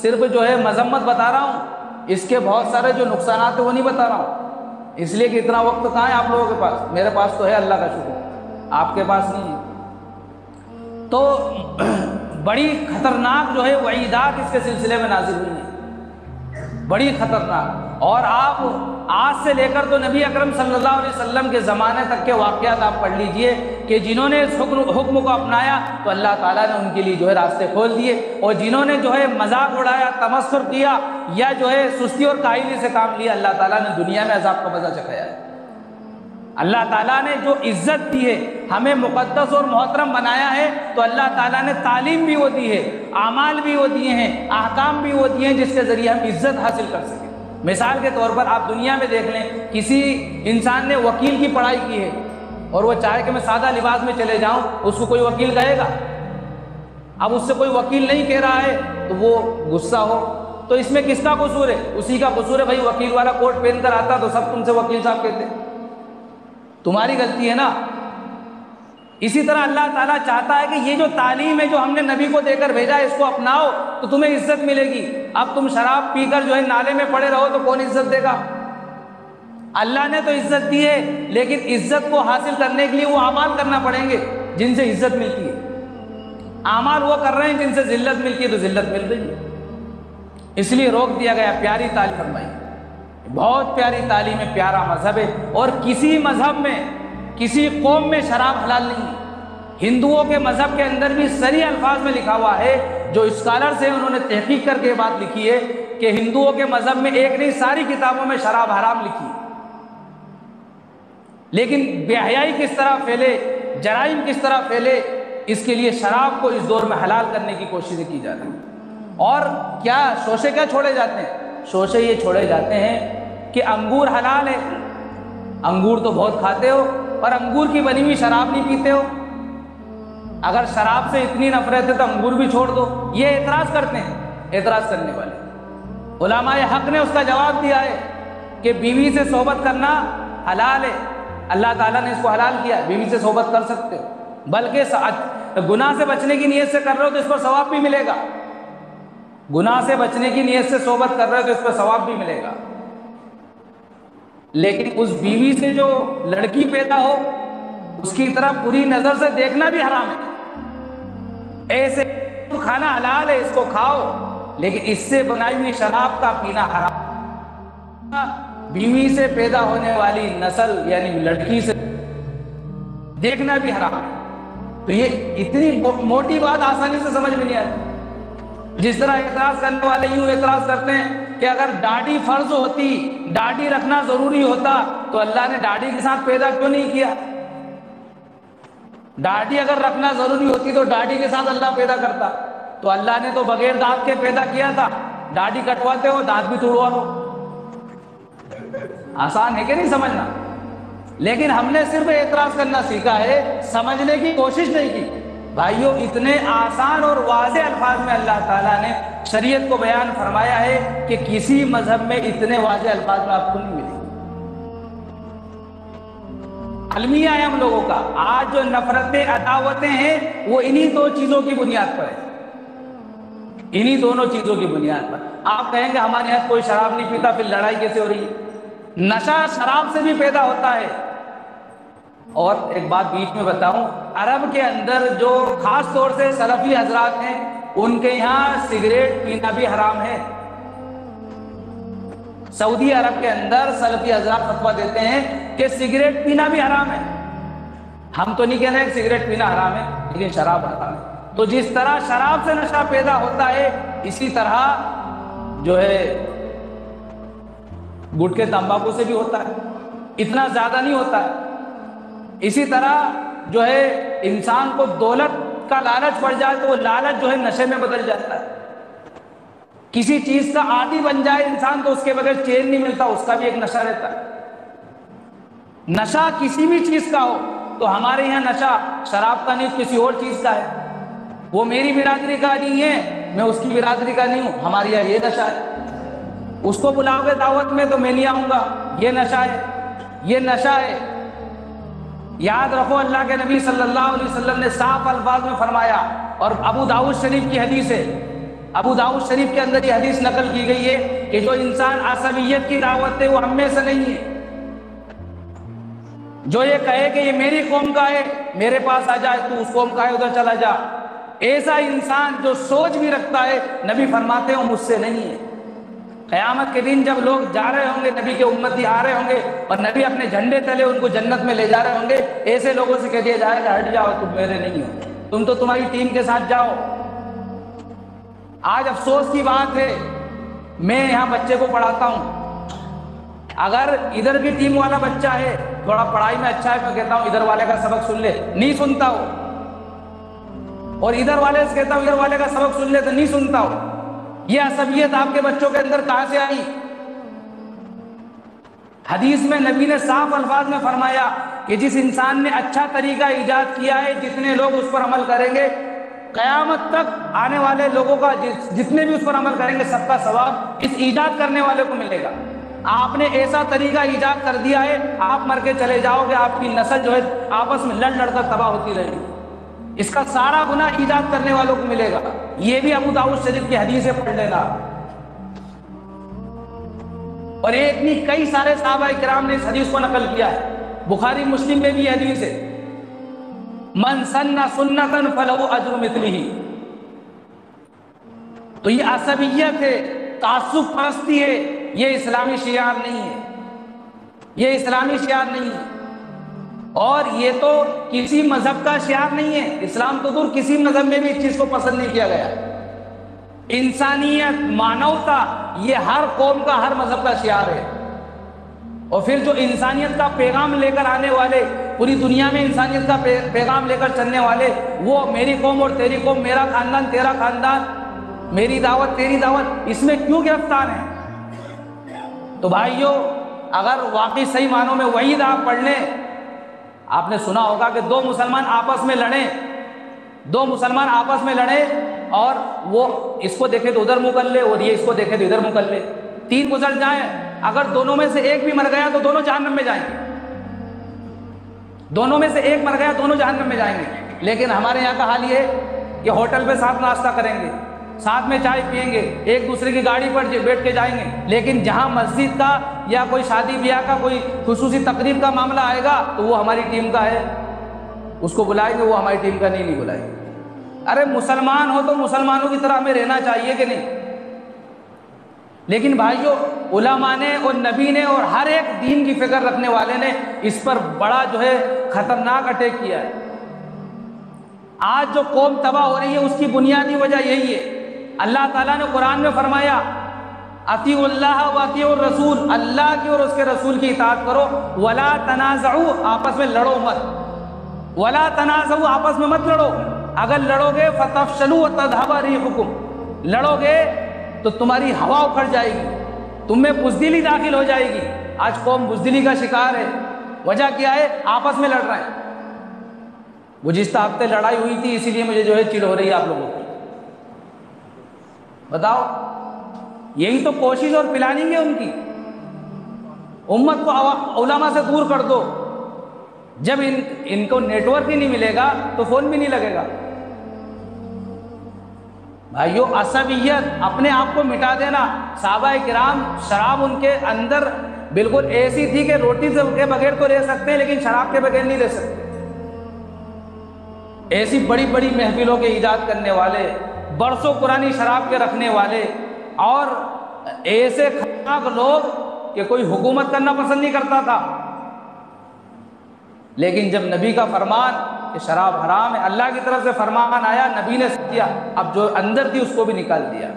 صرف جو ہے مذمت بتا رہا ہوں، اس کے بہت سارے جو نقصانات ہیں وہ نہیں بتا رہا ہوں، اس لیے کہ اتنا وقت کہاں ہے آپ لوگوں کے پاس، میرے پاس تو ہے اللہ کا شکر، آپ کے پاس نہیں ہے۔ تو بڑی خطرناک جو ہے وعیدات اس کے سلسلے میں نازل ہوئی ہیں، بڑی خطرناک۔ اور آپ آج سے لے کر تو نبی اکرم صلی اللہ علیہ وسلم کے زمانے تک کے واقعات آپ پڑھ لیجئے کہ جنہوں نے اس حکم کو اپنایا تو اللہ تعالیٰ نے ان کے لیے جو ہے راستے کھول دیے، اور جنہوں نے جو ہے مذاق اڑایا، تمسخر کیا یا جو ہے سستی اور کاہلی سے کام لیا، اللہ تعالیٰ نے دنیا میں عذاب کا مزہ چکھایا ہے۔ اللہ تعالیٰ نے جو عزت دی ہے، ہمیں مقدس اور محترم بنایا ہے، تو اللہ تعالیٰ نے تعلیم بھی وہ دی ہے، اعمال بھی وہ دیے ہیں، احکام بھی وہ دیے ہیں جس کے ذریعے ہم عزت حاصل کر سکیں۔ مثال کے طور پر آپ دنیا میں دیکھ لیں، کسی انسان نے وکیل کی پڑھائی کی ہے اور وہ چاہے کہ میں سادہ لباس میں چلے جاؤں، اس کو کوئی وکیل کہے گا؟ اب اس سے کوئی وکیل نہیں کہہ رہا ہے تو وہ غصہ ہو، تو اس میں کس کا قصور ہے؟ اسی کا قصور ہے، بھائی وکیل والا کوٹ پہن کر آتا تو سب تم سے وکیل صاحب کہتے، تمہاری غلطی ہے نا۔ اسی طرح اللہ تعالیٰ چاہتا ہے کہ یہ جو تعلیم ہے جو ہم نے نبی کو دے کر بھیجا ہے اس کو اپناؤ تو تمہیں عزت ملے گی۔ اب تم شراب پی کر جو ہے نالے میں پڑے رہو تو کون عزت دے گا؟ اللہ نے تو عزت دی ہے، لیکن عزت کو حاصل کرنے کے لیے وہ اعمال کرنا پڑیں گے جن سے عزت ملتی ہے۔ اعمال وہ کر رہے ہیں جن سے ذلت ملتی ہے تو ذلت مل رہی ہے، اس لیے روک دیا گیا۔ پیاری تعلیم فرمائی، بہت پیاری تعلیم ہے، پیارا مذہب ہے، اور کسی مذہب میں کسی قوم میں شراب حلال نہیں ہے۔ ہندوؤں کے مذہب کے اندر بھی صریح الفاظ میں لکھا ہوا ہے، جو اسکالرز ہیں انہوں نے تحقیق کر کے یہ بات لکھی ہے کہ ہندوؤں کے مذہب میں ایک نہیں ساری کتابوں میں شراب حرام لکھی ہے، لیکن بے حیائی کس طرح پھیلے، جرائم کس طرح پھیلے، اس کے لیے شراب کو اس دور میں حلال کرنے کی کوششیں کی جا رہی ہیں۔ اور کیا شوشے کیا چھوڑے جاتے ہیں؟ شوشے یہ چھوڑے جاتے ہیں کہ انگور حلال ہے، انگور تو بہت کھاتے ہو پر انگور کی بنی ہوئی شراب نہیں پیتے ہو، اگر شراب سے اتنی نفرت ہے تو انگور بھی چھوڑ دو۔ یہ اعتراض کرتے ہیں اعتراض کرنے والے۔ علماء حق نے اس کا جواب دیا ہے کہ بیوی سے صحبت کرنا حلال ہے، اللہ تعالیٰ نے اس کو حلال کیا ہے، بیوی سے صحبت کر سکتے ہو، بلکہ گناہ سے بچنے کی نیت سے کر رہے ہو تو اس پر ثواب بھی ملے گا، گناہ سے بچنے کی نیت سے صحبت کر رہے ہو تو اس پر ثواب بھی ملے گا۔ لیکن اس بیوی سے جو لڑکی پیدا ہو اس کی طرف بری نظر سے دیکھنا بھی حرام ہے۔ ایسے کھانا حلال ہے، اس کو کھاؤ، لیکن اس سے بنائی ہوئی شراب کا پینا حرام۔ بیوی سے پیدا ہونے والی نسل یعنی لڑکی سے دیکھنا بھی حرام ہے۔ تو یہ اتنی موٹی بات آسانی سے سمجھ میں نہیں آتی۔ جس طرح اعتراض کرنے والے یوں اعتراض کرتے ہیں کہ اگر داڑھی فرض ہوتی، داڑھی رکھنا ضروری ہوتا تو اللہ نے داڑھی کے ساتھ پیدا کیوں نہیں کیا؟ داڑھی اگر رکھنا ضروری ہوتی تو داڑھی کے ساتھ اللہ پیدا کرتا، تو اللہ نے تو بغیر دانت کے پیدا کیا تھا، داڑھی کٹواتے ہو دانت بھی توڑوا لو۔ آسان ہے کہ نہیں سمجھنا؟ لیکن ہم نے صرف اعتراض کرنا سیکھا ہے، سمجھنے کی کوشش نہیں کی۔ بھائیوں، اتنے آسان اور واضح الفاظ میں اللہ تعالیٰ نے شریعت کو بیان فرمایا ہے کہ کسی مذہب میں اتنے واضح الفاظ میں آپ کو نہیں ملیں گے۔ المیہ ہے ہم لوگوں کا، آج جو نفرتیں عداوتیں ہیں وہ انہی دو چیزوں کی بنیاد پر ہے، انہی دونوں چیزوں کی بنیاد پر۔ آپ کہیں گے ہمارے یہاں کوئی شراب نہیں پیتا، پھر لڑائی کیسے ہو رہی ہے؟ نشہ شراب سے بھی پیدا ہوتا ہے۔ اور ایک بات بیچ میں بتاؤں، عرب کے اندر جو خاص طور سے سلفی حضرات ہیں ان کے یہاں سگریٹ پینا بھی حرام ہے۔ سعودی عرب کے اندر سلفی حضرات فتویٰ دیتے ہیں کہ سگریٹ پینا بھی حرام ہے۔ ہم تو نہیں کہہ رہے کہ سگریٹ پینا حرام ہے، لیکن شراب حرام ہے۔ تو جس طرح شراب سے نشہ پیدا ہوتا ہے، اسی طرح جو ہے گٹکے تمباکو سے بھی ہوتا ہے، اتنا زیادہ نہیں ہوتا ہے۔ اسی طرح جو ہے انسان کو دولت کا لالچ پڑ جائے تو وہ لالچ جو ہے نشے میں بدل جاتا ہے۔ کسی چیز کا عادی بن جائے انسان تو اس کے بغیر چین نہیں ملتا، اس کا بھی ایک نشہ رہتا ہے۔ نشہ کسی بھی چیز کا ہو، تو ہمارے یہاں نشہ شراب کا نہیں، کسی اور چیز کا ہے۔ وہ میری برادری کا نہیں ہے، میں اس کی برادری کا نہیں ہوں، ہمارے یہاں یہ نشہ ہے۔ اس کو بلاؤ گے دعوت میں تو میں نہیں آؤں گا، یہ نشہ ہے، یہ نشہ ہے۔ یاد رکھو، اللہ کے نبی صلی اللہ علیہ وسلم نے صاف الفاظ میں فرمایا، اور ابو داؤد شریف کی حدیث ہے، ابو داؤد شریف کے اندر یہ حدیث نقل کی گئی ہے کہ جو انسان عصبیت کی دعوت دے وہ ہم میں سے نہیں ہے۔ جو یہ کہے کہ یہ میری قوم کا ہے، میرے پاس آ جائے، تو اس قوم کا ہے ادھر چلا جا، ایسا انسان جو سوچ بھی رکھتا ہے، نبی فرماتے ہیں مجھ سے نہیں ہے۔ قیامت کے دن جب لوگ جا رہے ہوں گے، نبی کے امتی آ رہے ہوں گے اور نبی اپنے جھنڈے تلے ان کو جنت میں لے جا رہے ہوں گے، ایسے لوگوں سے کہہ دیا جائے گا ہٹ جاؤ، تم میرے نہیں ہو، تم تو تمہاری ٹیم کے ساتھ جاؤ۔ آج افسوس کی بات ہے، میں یہاں بچے کو پڑھاتا ہوں، اگر ادھر کی ٹیم والا بچہ ہے تھوڑا پڑھائی میں اچھا ہے، میں کہتا ہوں ادھر والے کا سبق سن لے، نہیں سنتا ہو، اور ادھر والے سے کہتا ہوں ادھر والے کا سبق سن لے تو نہیں سنتا ہو۔ یہ عصبیت آپ کے بچوں کے اندر کہاں سے آئی؟ حدیث میں نبی نے صاف الفاظ میں فرمایا کہ جس انسان نے اچھا طریقہ ایجاد کیا ہے، جتنے لوگ اس پر عمل کریں گے، قیامت تک آنے والے لوگوں کا جتنے بھی اس پر عمل کریں گے سب کا ثواب اس ایجاد کرنے والے کو ملے گا۔ آپ نے ایسا طریقہ ایجاد کر دیا ہے، آپ مر کے چلے جاؤ گے، آپ کی نسل جو ہے آپس میں لڑ لڑ کر تباہ ہوتی رہے گی، اس کا سارا گناہ ایجاد کرنے والوں کو ملے گا۔ یہ بھی ابو داؤد شریف کی حدیث ہے، پڑھ لینا۔ اور ایک نہیں کئی سارے صحابہ کرام نے اس حدیث کو نقل کیا ہے، بخاری مسلم میں بھی یہ حدیث ہے، من سن سنتا فلہ اجر مثلہ۔ تو یہ عصبیت ہے، تعصب پرستی ہے، یہ اسلامی شعار نہیں ہے، یہ اسلامی شعار نہیں ہے، اور یہ تو کسی مذہب کا شعار نہیں ہے۔ اسلام تو دور کسی مذہب میں بھی اس چیز کو پسند نہیں کیا گیا۔ انسانیت، مانوتا، یہ ہر قوم کا، ہر مذہب کا شعار ہے۔ اور پھر جو انسانیت کا پیغام لے کر آنے والے، پوری دنیا میں انسانیت کا پیغام لے کر چلنے والے، وہ میری قوم اور تیری قوم، میرا خاندان تیرا خاندان، میری دعوت تیری دعوت، اس میں کیوں گرفتار ہیں؟ تو بھائیوں، اگر واقعی صحیح معنوں میں وحید آپ پڑھ لیں، آپ نے سنا ہوگا کہ دو مسلمان آپس میں لڑیں اور وہ اس کو دیکھے تو ادھر منہ کر لے اور یہ اس کو دیکھے تو ادھر منہ کر لے، 3 گزر جائیں، اگر دونوں میں سے ایک بھی مر گیا تو دونوں جہنم میں جائیں گے، دونوں میں سے ایک مر گیا دونوں جہنم میں جائیں گے۔ لیکن ہمارے یہاں کا حال یہ ہے کہ ہوٹل پہ ساتھ ناشتہ کریں گے، ساتھ میں چائے پئیں گے، ایک دوسرے کی گاڑی پر بیٹھ کے جائیں گے، لیکن جہاں مسجد کا یا کوئی شادی بیاہ کا کوئی خصوصی تقریب کا معاملہ آئے گا تو وہ ہماری ٹیم کا ہے، اس کو بلائیں گے، وہ ہماری ٹیم کا نہیں بلائیں گے۔ ارے مسلمان ہو تو مسلمانوں کی طرح ہمیں رہنا چاہیے کہ نہیں؟ لیکن بھائیوں، علماء نے اور نبی نے اور ہر ایک دین کی فکر رکھنے والے نے اس پر بڑا خطرناک اٹیک کیا ہے۔ آج جو قوم تباہ ہو رہی ہے اس کی بنیادی وجہ یہی ہے۔ اللہ تعالیٰ نے قرآن میں فرمایا اطیعوا اللہ و اطیعوا الرسول، اللہ کی اور اس کے رسول کی اطاعت کرو، ولا تنازعوا، آپس میں لڑو مت، ولا تنازعوا، آپس میں مت لڑو، اگر لڑو گے فتفشلوا وتذهب ريحكم، لڑو گے تو تمہاری ہوا اکھڑ جائے گی، تم میں بزدلی داخل ہو جائے گی۔ آج قوم بزدلی کا شکار ہے، وجہ کیا ہے؟ آپس میں لڑ رہے ہیں۔ گزشتہ ہفتے لڑائی ہوئی تھی، اسی لیے مجھے چڑ ہو رہی ہے آپ لوگوں کی۔ بتاؤ، یہی تو کوشش اور پلاننگ ہے ان کی، امت کو علماء سے دور کر دو۔ جب ان کو نیٹ ورک ہی نہیں ملے گا تو فون بھی نہیں لگے گا۔ بھائیو، عصبیت، اپنے آپ کو مٹا دینا۔ صحابہ کرام، شراب ان کے اندر بالکل ایسی تھی کہ روٹی کے بغیر تو رہ سکتے ہیں لیکن شراب کے بغیر نہیں رہ سکتے۔ ایسی بڑی بڑی محفلوں کے ایجاد کرنے والے، برسوں پرانی شراب کے رکھنے والے، اور ایسے خطرناک لوگ کہ کوئی حکومت کرنا پسند نہیں کرتا تھا۔ لیکن جب نبی کا فرمان کہ شراب حرام ہے، اللہ کی طرف سے فرمان آیا، نبی نے کیا، اب جو اندر تھی اس کو بھی نکال دیا،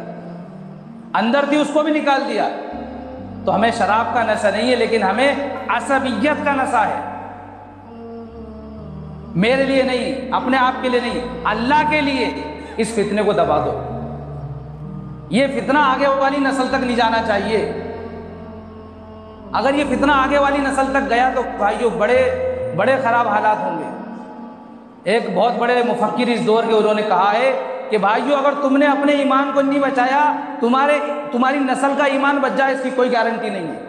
اندر تھی اس کو بھی نکال دیا۔ تو ہمیں شراب کا نشہ نہیں ہے، لیکن ہمیں عصبیت کا نشہ ہے۔ میرے لیے نہیں، اپنے آپ کے لیے نہیں، اللہ کے لیے اس فتنے کو دبا دو۔ یہ فتنہ آگے والی نسل تک نہیں جانا چاہیے۔ اگر یہ فتنہ آگے والی نسل تک گیا تو بھائیو بڑے خراب حالات ہوں گے۔ ایک بہت بڑے مفکر اس دور کے، انہوں نے کہا ہے کہ بھائیو، اگر تم نے اپنے ایمان کو نہیں بچایا، تمہاری نسل کا ایمان بچ جائے، اس کی کوئی گارنٹی نہیں ہے۔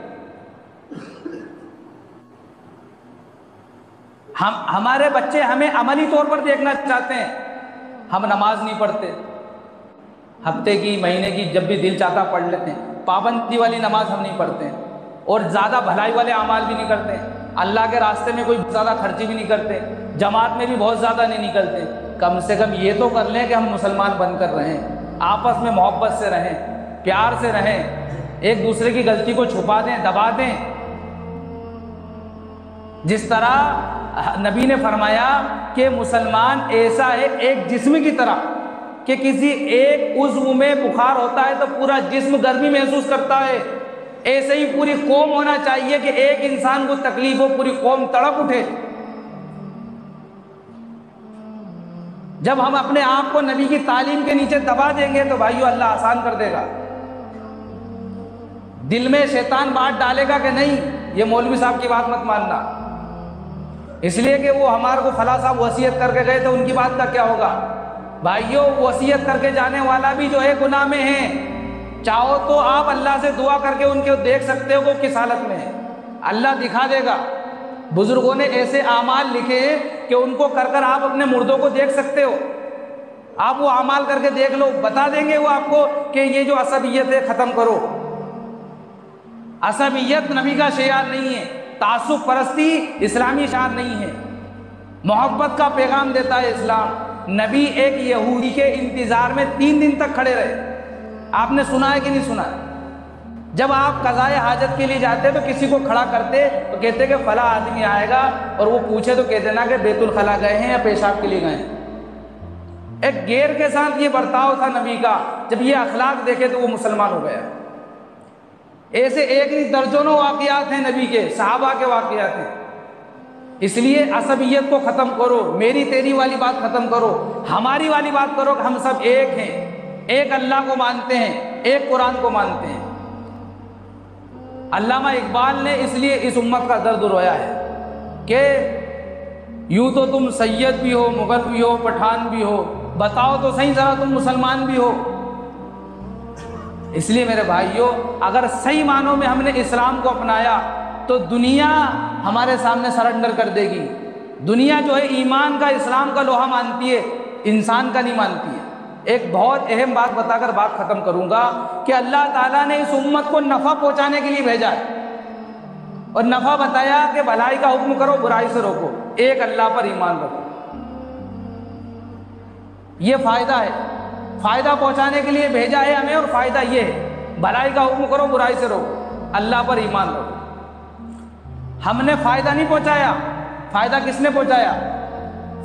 ہمارے بچے ہمیں عملی طور پر دیکھنا چاہتے ہیں۔ ہم نماز نہیں پڑھتے، ہفتے کی، مہینے کی، جب بھی دل چاہتا پڑھ لیتے ہیں، پابندی والی نماز ہم نہیں پڑھتے ہیں، اور زیادہ بھلائی والے اعمال بھی نہیں کرتے ہیں، اللہ کے راستے میں کوئی زیادہ خرچی بھی نہیں کرتے، جماعت میں بھی بہت زیادہ نہیں نکلتے۔ کم سے کم یہ تو کر لیں کہ ہم مسلمان بن کر رہیں، آپس میں محبت سے رہیں، پیار سے رہیں، ایک دوسرے کی غلطی کو چھپا دیں، دبا دیں۔ جس طرح نبی نے فرمایا کہ مسلمان ایسا ہے ایک جسم کی طرح، کہ کسی ایک عضو میں بخار ہوتا ہے تو پورا جسم گرمی محسوس کرتا ہے، ایسے ہی پوری قوم ہونا چاہیے کہ ایک انسان کو تکلیف ہو پوری قوم تڑپ اٹھے۔ جب ہم اپنے آپ کو نبی کی تعلیم کے نیچے دبا دیں گے تو بھائیو اللہ آسان کر دے گا۔ دل میں شیطان بات ڈالے گا کہ نہیں، یہ مولوی صاحب کی بات مت ماننا، اس لیے کہ وہ ہمارے کو فلاں صاحب وصیت کر کے گئے تو ان کی بات کا کیا ہوگا۔ بھائیو، وصیت کر کے جانے والا بھی جو ہے گناہ میں ہے۔ چاہو تو آپ اللہ سے دعا کر کے ان کو دیکھ سکتے ہو کہ کس حالت میں ہے، اللہ دکھا دے گا۔ بزرگوں نے ایسے اعمال لکھے ہیں کہ ان کو کر کر آپ اپنے مردوں کو دیکھ سکتے ہو، آپ وہ اعمال کر کے دیکھ لو، بتا دیں گے وہ آپ کو کہ یہ جو عصبیت ہے ختم کرو۔ عصبیت نبی کا شعار نہیں ہے، تعصب پرستی اسلامی شعار نہیں ہے، محبت کا پیغام دیتا ہے اسلام۔ نبی ایک یہودی کے انتظار میں 3 دن تک کھڑے رہے، آپ نے سنا ہے کہ نہیں سنا؟ جب آپ قضائے حاجت کے لیے جاتے تو کسی کو کھڑا کرتے تو کہتے کہ فلاں آدمی آئے گا، اور وہ پوچھے تو کہتے نا کہ بیت الخلا گئے ہیں یا پیشاب کے لیے گئے ہیں۔ ایک غیر کے ساتھ یہ برتاؤ تھا نبی کا، جب یہ اخلاق دیکھے تو وہ مسلمان ہو گیا۔ ایسے ایک نہیں درجنوں واقعات ہیں نبی کے، صحابہ کے واقعات ہیں۔ اس لیے عصبیت کو ختم کرو، میری تیری والی بات ختم کرو، ہماری والی بات کرو کہ ہم سب ایک ہیں۔ ایک اللہ کو مانتے ہیں، ایک قرآن کو مانتے ہیں۔ علامہ اقبال نے اس لیے اس امت کا درد رویا ہے کہ یوں تو تم سید بھی ہو، مغل بھی ہو، پٹھان بھی ہو، بتاؤ تو صحیح ذرا تم مسلمان بھی ہو۔ اس لیے میرے بھائیوں، اگر صحیح معنوں میں ہم نے اسلام کو اپنایا تو دنیا ہمارے سامنے سرنڈر کر دے گی۔ دنیا جو ہے ایمان کا، اسلام کا لوہا مانتی ہے، انسان کا نہیں مانتی ہے۔ ایک بہت اہم بات بتا کر بات ختم کروں گا کہ اللہ تعالیٰ نے اس امت کو نفع پہنچانے کے لیے بھیجا ہے، اور نفع بتایا کہ بھلائی کا حکم کرو، برائی سے روکو، ایک اللہ پر ایمان رکھو۔ یہ فائدہ ہے، فائدہ پہنچانے کے لیے بھیجا ہے ہمیں، اور فائدہ یہ ہے بھلائی کا حکم کرو، برائی سے روکو، اللہ پر ایمان رکھو۔ ہم نے فائدہ نہیں پہنچایا، فائدہ کس نے پہنچایا؟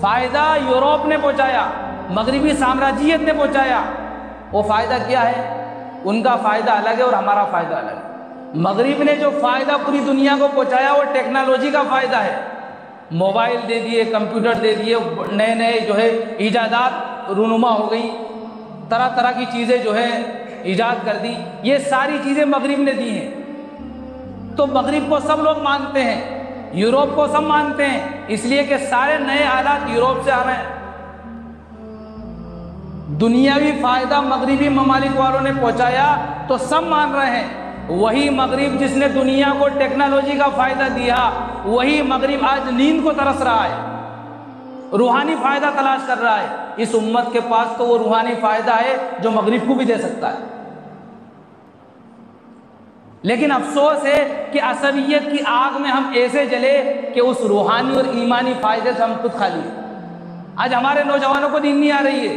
فائدہ یورپ نے پہنچایا، مغربی سامراجیت نے پہنچایا۔ وہ فائدہ کیا ہے؟ ان کا فائدہ الگ ہے اور ہمارا فائدہ الگ ہے۔ مغرب نے جو فائدہ پوری دنیا کو پہنچایا وہ ٹیکنالوجی کا فائدہ ہے، موبائل دے دیے، کمپیوٹر دے دیے، نئے نئے جو ہے ایجادات رونما ہو گئی، طرح طرح کی چیزیں جو ہے ایجاد کر دی۔ یہ ساری چیزیں مغرب نے دی ہیں، تو مغرب کو سب لوگ مانتے ہیں، یورپ کو سب مانتے ہیں، اس لیے کہ سارے نئے آلات یورپ سے آ رہے ہیں۔ دنیاوی فائدہ مغربی ممالک والوں نے پہنچایا تو سب مان رہے ہیں۔ وہی مغرب جس نے دنیا کو ٹیکنالوجی کا فائدہ دیا، وہی مغرب آج نیند کو ترس رہا ہے، روحانی فائدہ تلاش کر رہا ہے۔ اس امت کے پاس تو وہ روحانی فائدہ ہے جو مغرب کو بھی دے سکتا ہے، لیکن افسوس ہے کہ عصبیت کی آگ میں ہم ایسے جلے کہ اس روحانی اور ایمانی فائدے سے ہم خود خالی ہیں۔ آج ہمارے نوجوانوں کو دین نہیں آ رہی ہے،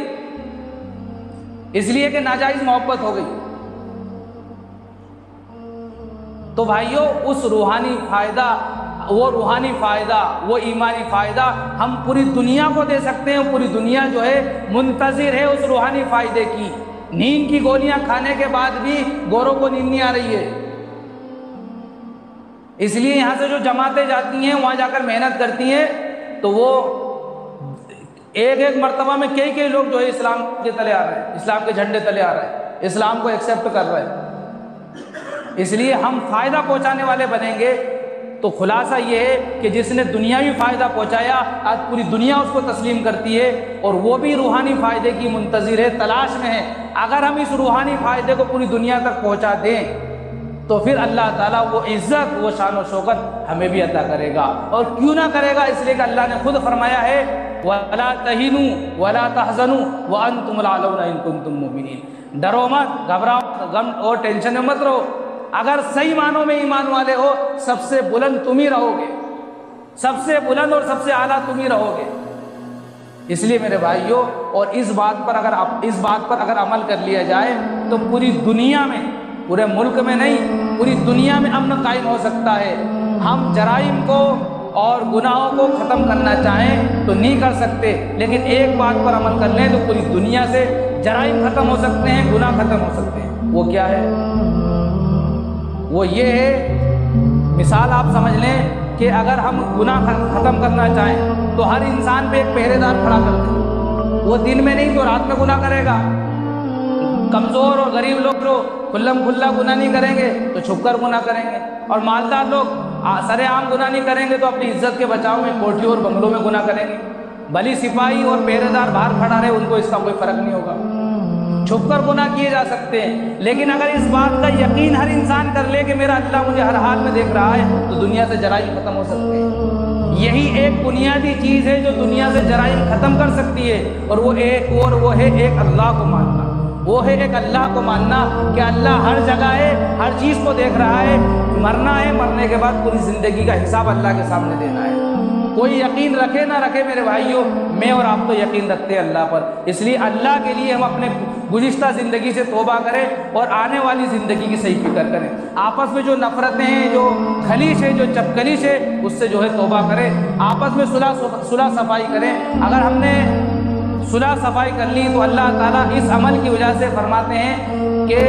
اس لیے کہ ناجائز محبت ہو گئی۔ تو بھائیوں، اس روحانی فائدہ، وہ ایمانی فائدہ ہم پوری دنیا کو دے سکتے ہیں۔ پوری دنیا جو ہے منتظر ہے اس روحانی فائدے کی۔ نیند کی گولیاں کھانے کے بعد بھی گوروں کو نیند نہیں آ رہی ہے، اس لیے یہاں سے جو جماعتیں جاتی ہیں وہاں جا کر محنت کرتی ہیں تو وہ ایک مرتبہ میں کئی لوگ جو ہے اسلام کے تلے آ رہے ہیں، اسلام کے جھنڈے تلے آ رہے ہیں، اسلام کو ایکسیپٹ کر رہے ہیں۔ اس لیے ہم فائدہ پہنچانے والے بنیں گے تو خلاصہ یہ ہے کہ جس نے دنیاوی فائدہ پہنچایا آج پوری دنیا اس کو تسلیم کرتی ہے، اور وہ بھی روحانی فائدے کی منتظر ہے، تلاش میں ہے۔ اگر ہم اس روحانی فائدے کو پوری دنیا تک پہنچا دیں تو پھر اللہ تعالیٰ وہ عزت، وہ شان و شوکت ہمیں بھی عطا کرے گا۔ اور کیوں نہ کرے گا؟ اس لیے کہ اللہ نے خود فرمایا ہے وَلَا تَهِنُوا وَلَا تَحْزَنُوا وَأَنْتُمُ الْأَعْلَوْنَ إِن كُنتُم مُّؤْمِنِينَ۔ ڈرو مت، گھبراؤ، غم اور ٹینشن میں مت رہو۔ اگر صحیح معنوں میں ایمان والے ہو، سب سے بلند تم ہی رہو گے، سب سے بلند اور سب سے اعلیٰ تم ہی رہو گے۔ اس لیے میرے بھائیوں، اور اس بات پر اگر عمل کر لیا جائے تو پوری دنیا میں، پورے ملک میں نہیں، پوری دنیا میں امن قائم ہو سکتا ہے۔ ہم جرائم کو اور گناہوں کو ختم کرنا چاہیں تو نہیں کر سکتے، لیکن ایک بات پر عمل کر لیں تو پوری دنیا سے جرائم ختم ہو سکتے ہیں، گناہ ختم ہو سکتے ہیں۔ وہ کیا ہے؟ وہ یہ ہے، مثال آپ سمجھ لیں کہ اگر ہم گناہ ختم کرنا چاہیں تو ہر انسان پہ ایک پہرے دار کھڑا کر دیں، وہ دن میں نہیں تو رات میں گناہ کرے گا۔ کمزور اور غریب لوگ جو کھلم کھلا گناہ نہیں کریں گے تو چھپ کر گناہ کریں گے، اور مالدار لوگ سر عام گناہ نہیں کریں گے تو اپنی عزت کے بچاؤ میں کوٹھیوں اور بنگلوں میں گناہ کریں گے۔ بھلی سپاہی اور پہرے دار باہر کھڑا رہے، ان کو اس کا کوئی فرق نہیں ہوگا، چھپ کر گناہ کیے جا سکتے ہیں۔ لیکن اگر اس بات کا یقین ہر انسان کر لے کہ میرا اللہ مجھے ہر حال میں دیکھ رہا ہے تو دنیا سے جرائم ختم ہو سکتے ہیں۔ یہی ایک بنیادی چیز ہے جو دنیا سے جرائم ختم کر سکتی ہے، اور وہ ہے ایک اللہ کو ماننا۔ وہ ہے ایک اللہ کو ماننا کہ اللہ ہر جگہ ہے، ہر چیز کو دیکھ رہا ہے، مرنا ہے، مرنے کے بعد پوری زندگی کا حساب اللہ کے سامنے دینا ہے۔ کوئی یقین رکھے نہ رکھے میرے بھائیوں، میں اور آپ تو یقین رکھتے ہیں اللہ پر، اس لیے اللہ کے لیے ہم اپنے گزشتہ زندگی سے توبہ کریں اور آنے والی زندگی کی صحیح فکر کریں۔ آپس میں جو نفرتیں ہیں، جو خلیش ہے، جو چپکلیش ہے، اس سے جو ہے توبہ کریں، آپس میں صلح صفائی کریں۔ اگر ہم نے صلح صفائی کر لی تو اللہ تعالیٰ اس عمل کی وجہ سے فرماتے ہیں کہ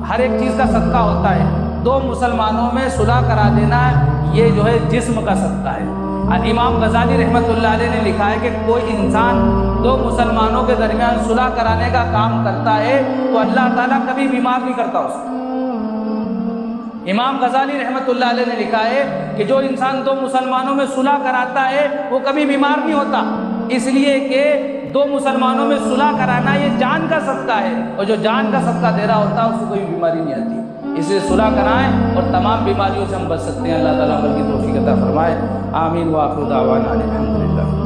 ہر ایک چیز کا صدقہ ہوتا ہے، دو مسلمانوں میں صلح کرا دینا یہ جو ہے جسم کا صدقہ ہے۔ امام غزالی رحمۃ اللہ علیہ نے لکھا ہے کہ کوئی انسان دو مسلمانوں کے درمیان صلح کرانے کا کام کرتا ہے تو اللہ تعالیٰ کبھی بیمار نہیں کرتا اس کو۔ امام غزالی رحمۃ اللہ علیہ نے لکھا ہے کہ جو انسان دو مسلمانوں میں صلح کراتا ہے وہ کبھی بیمار نہیں ہوتا، اس لیے کہ دو مسلمانوں میں صلح کرانا یہ جان کا صدقہ ہے، اور جو جان کا صدقہ دے رہا ہوتا ہے اس کو کوئی بیماری نہیں آتی، اس لیے صلح کرائیں اور تمام بیماریوں سے ہم بچ سکتے ہیں۔ اللہ تعالیٰ عمل کی توفیق عطا فرمائے، آمین۔ وآخر دعوانا الحمدللہ۔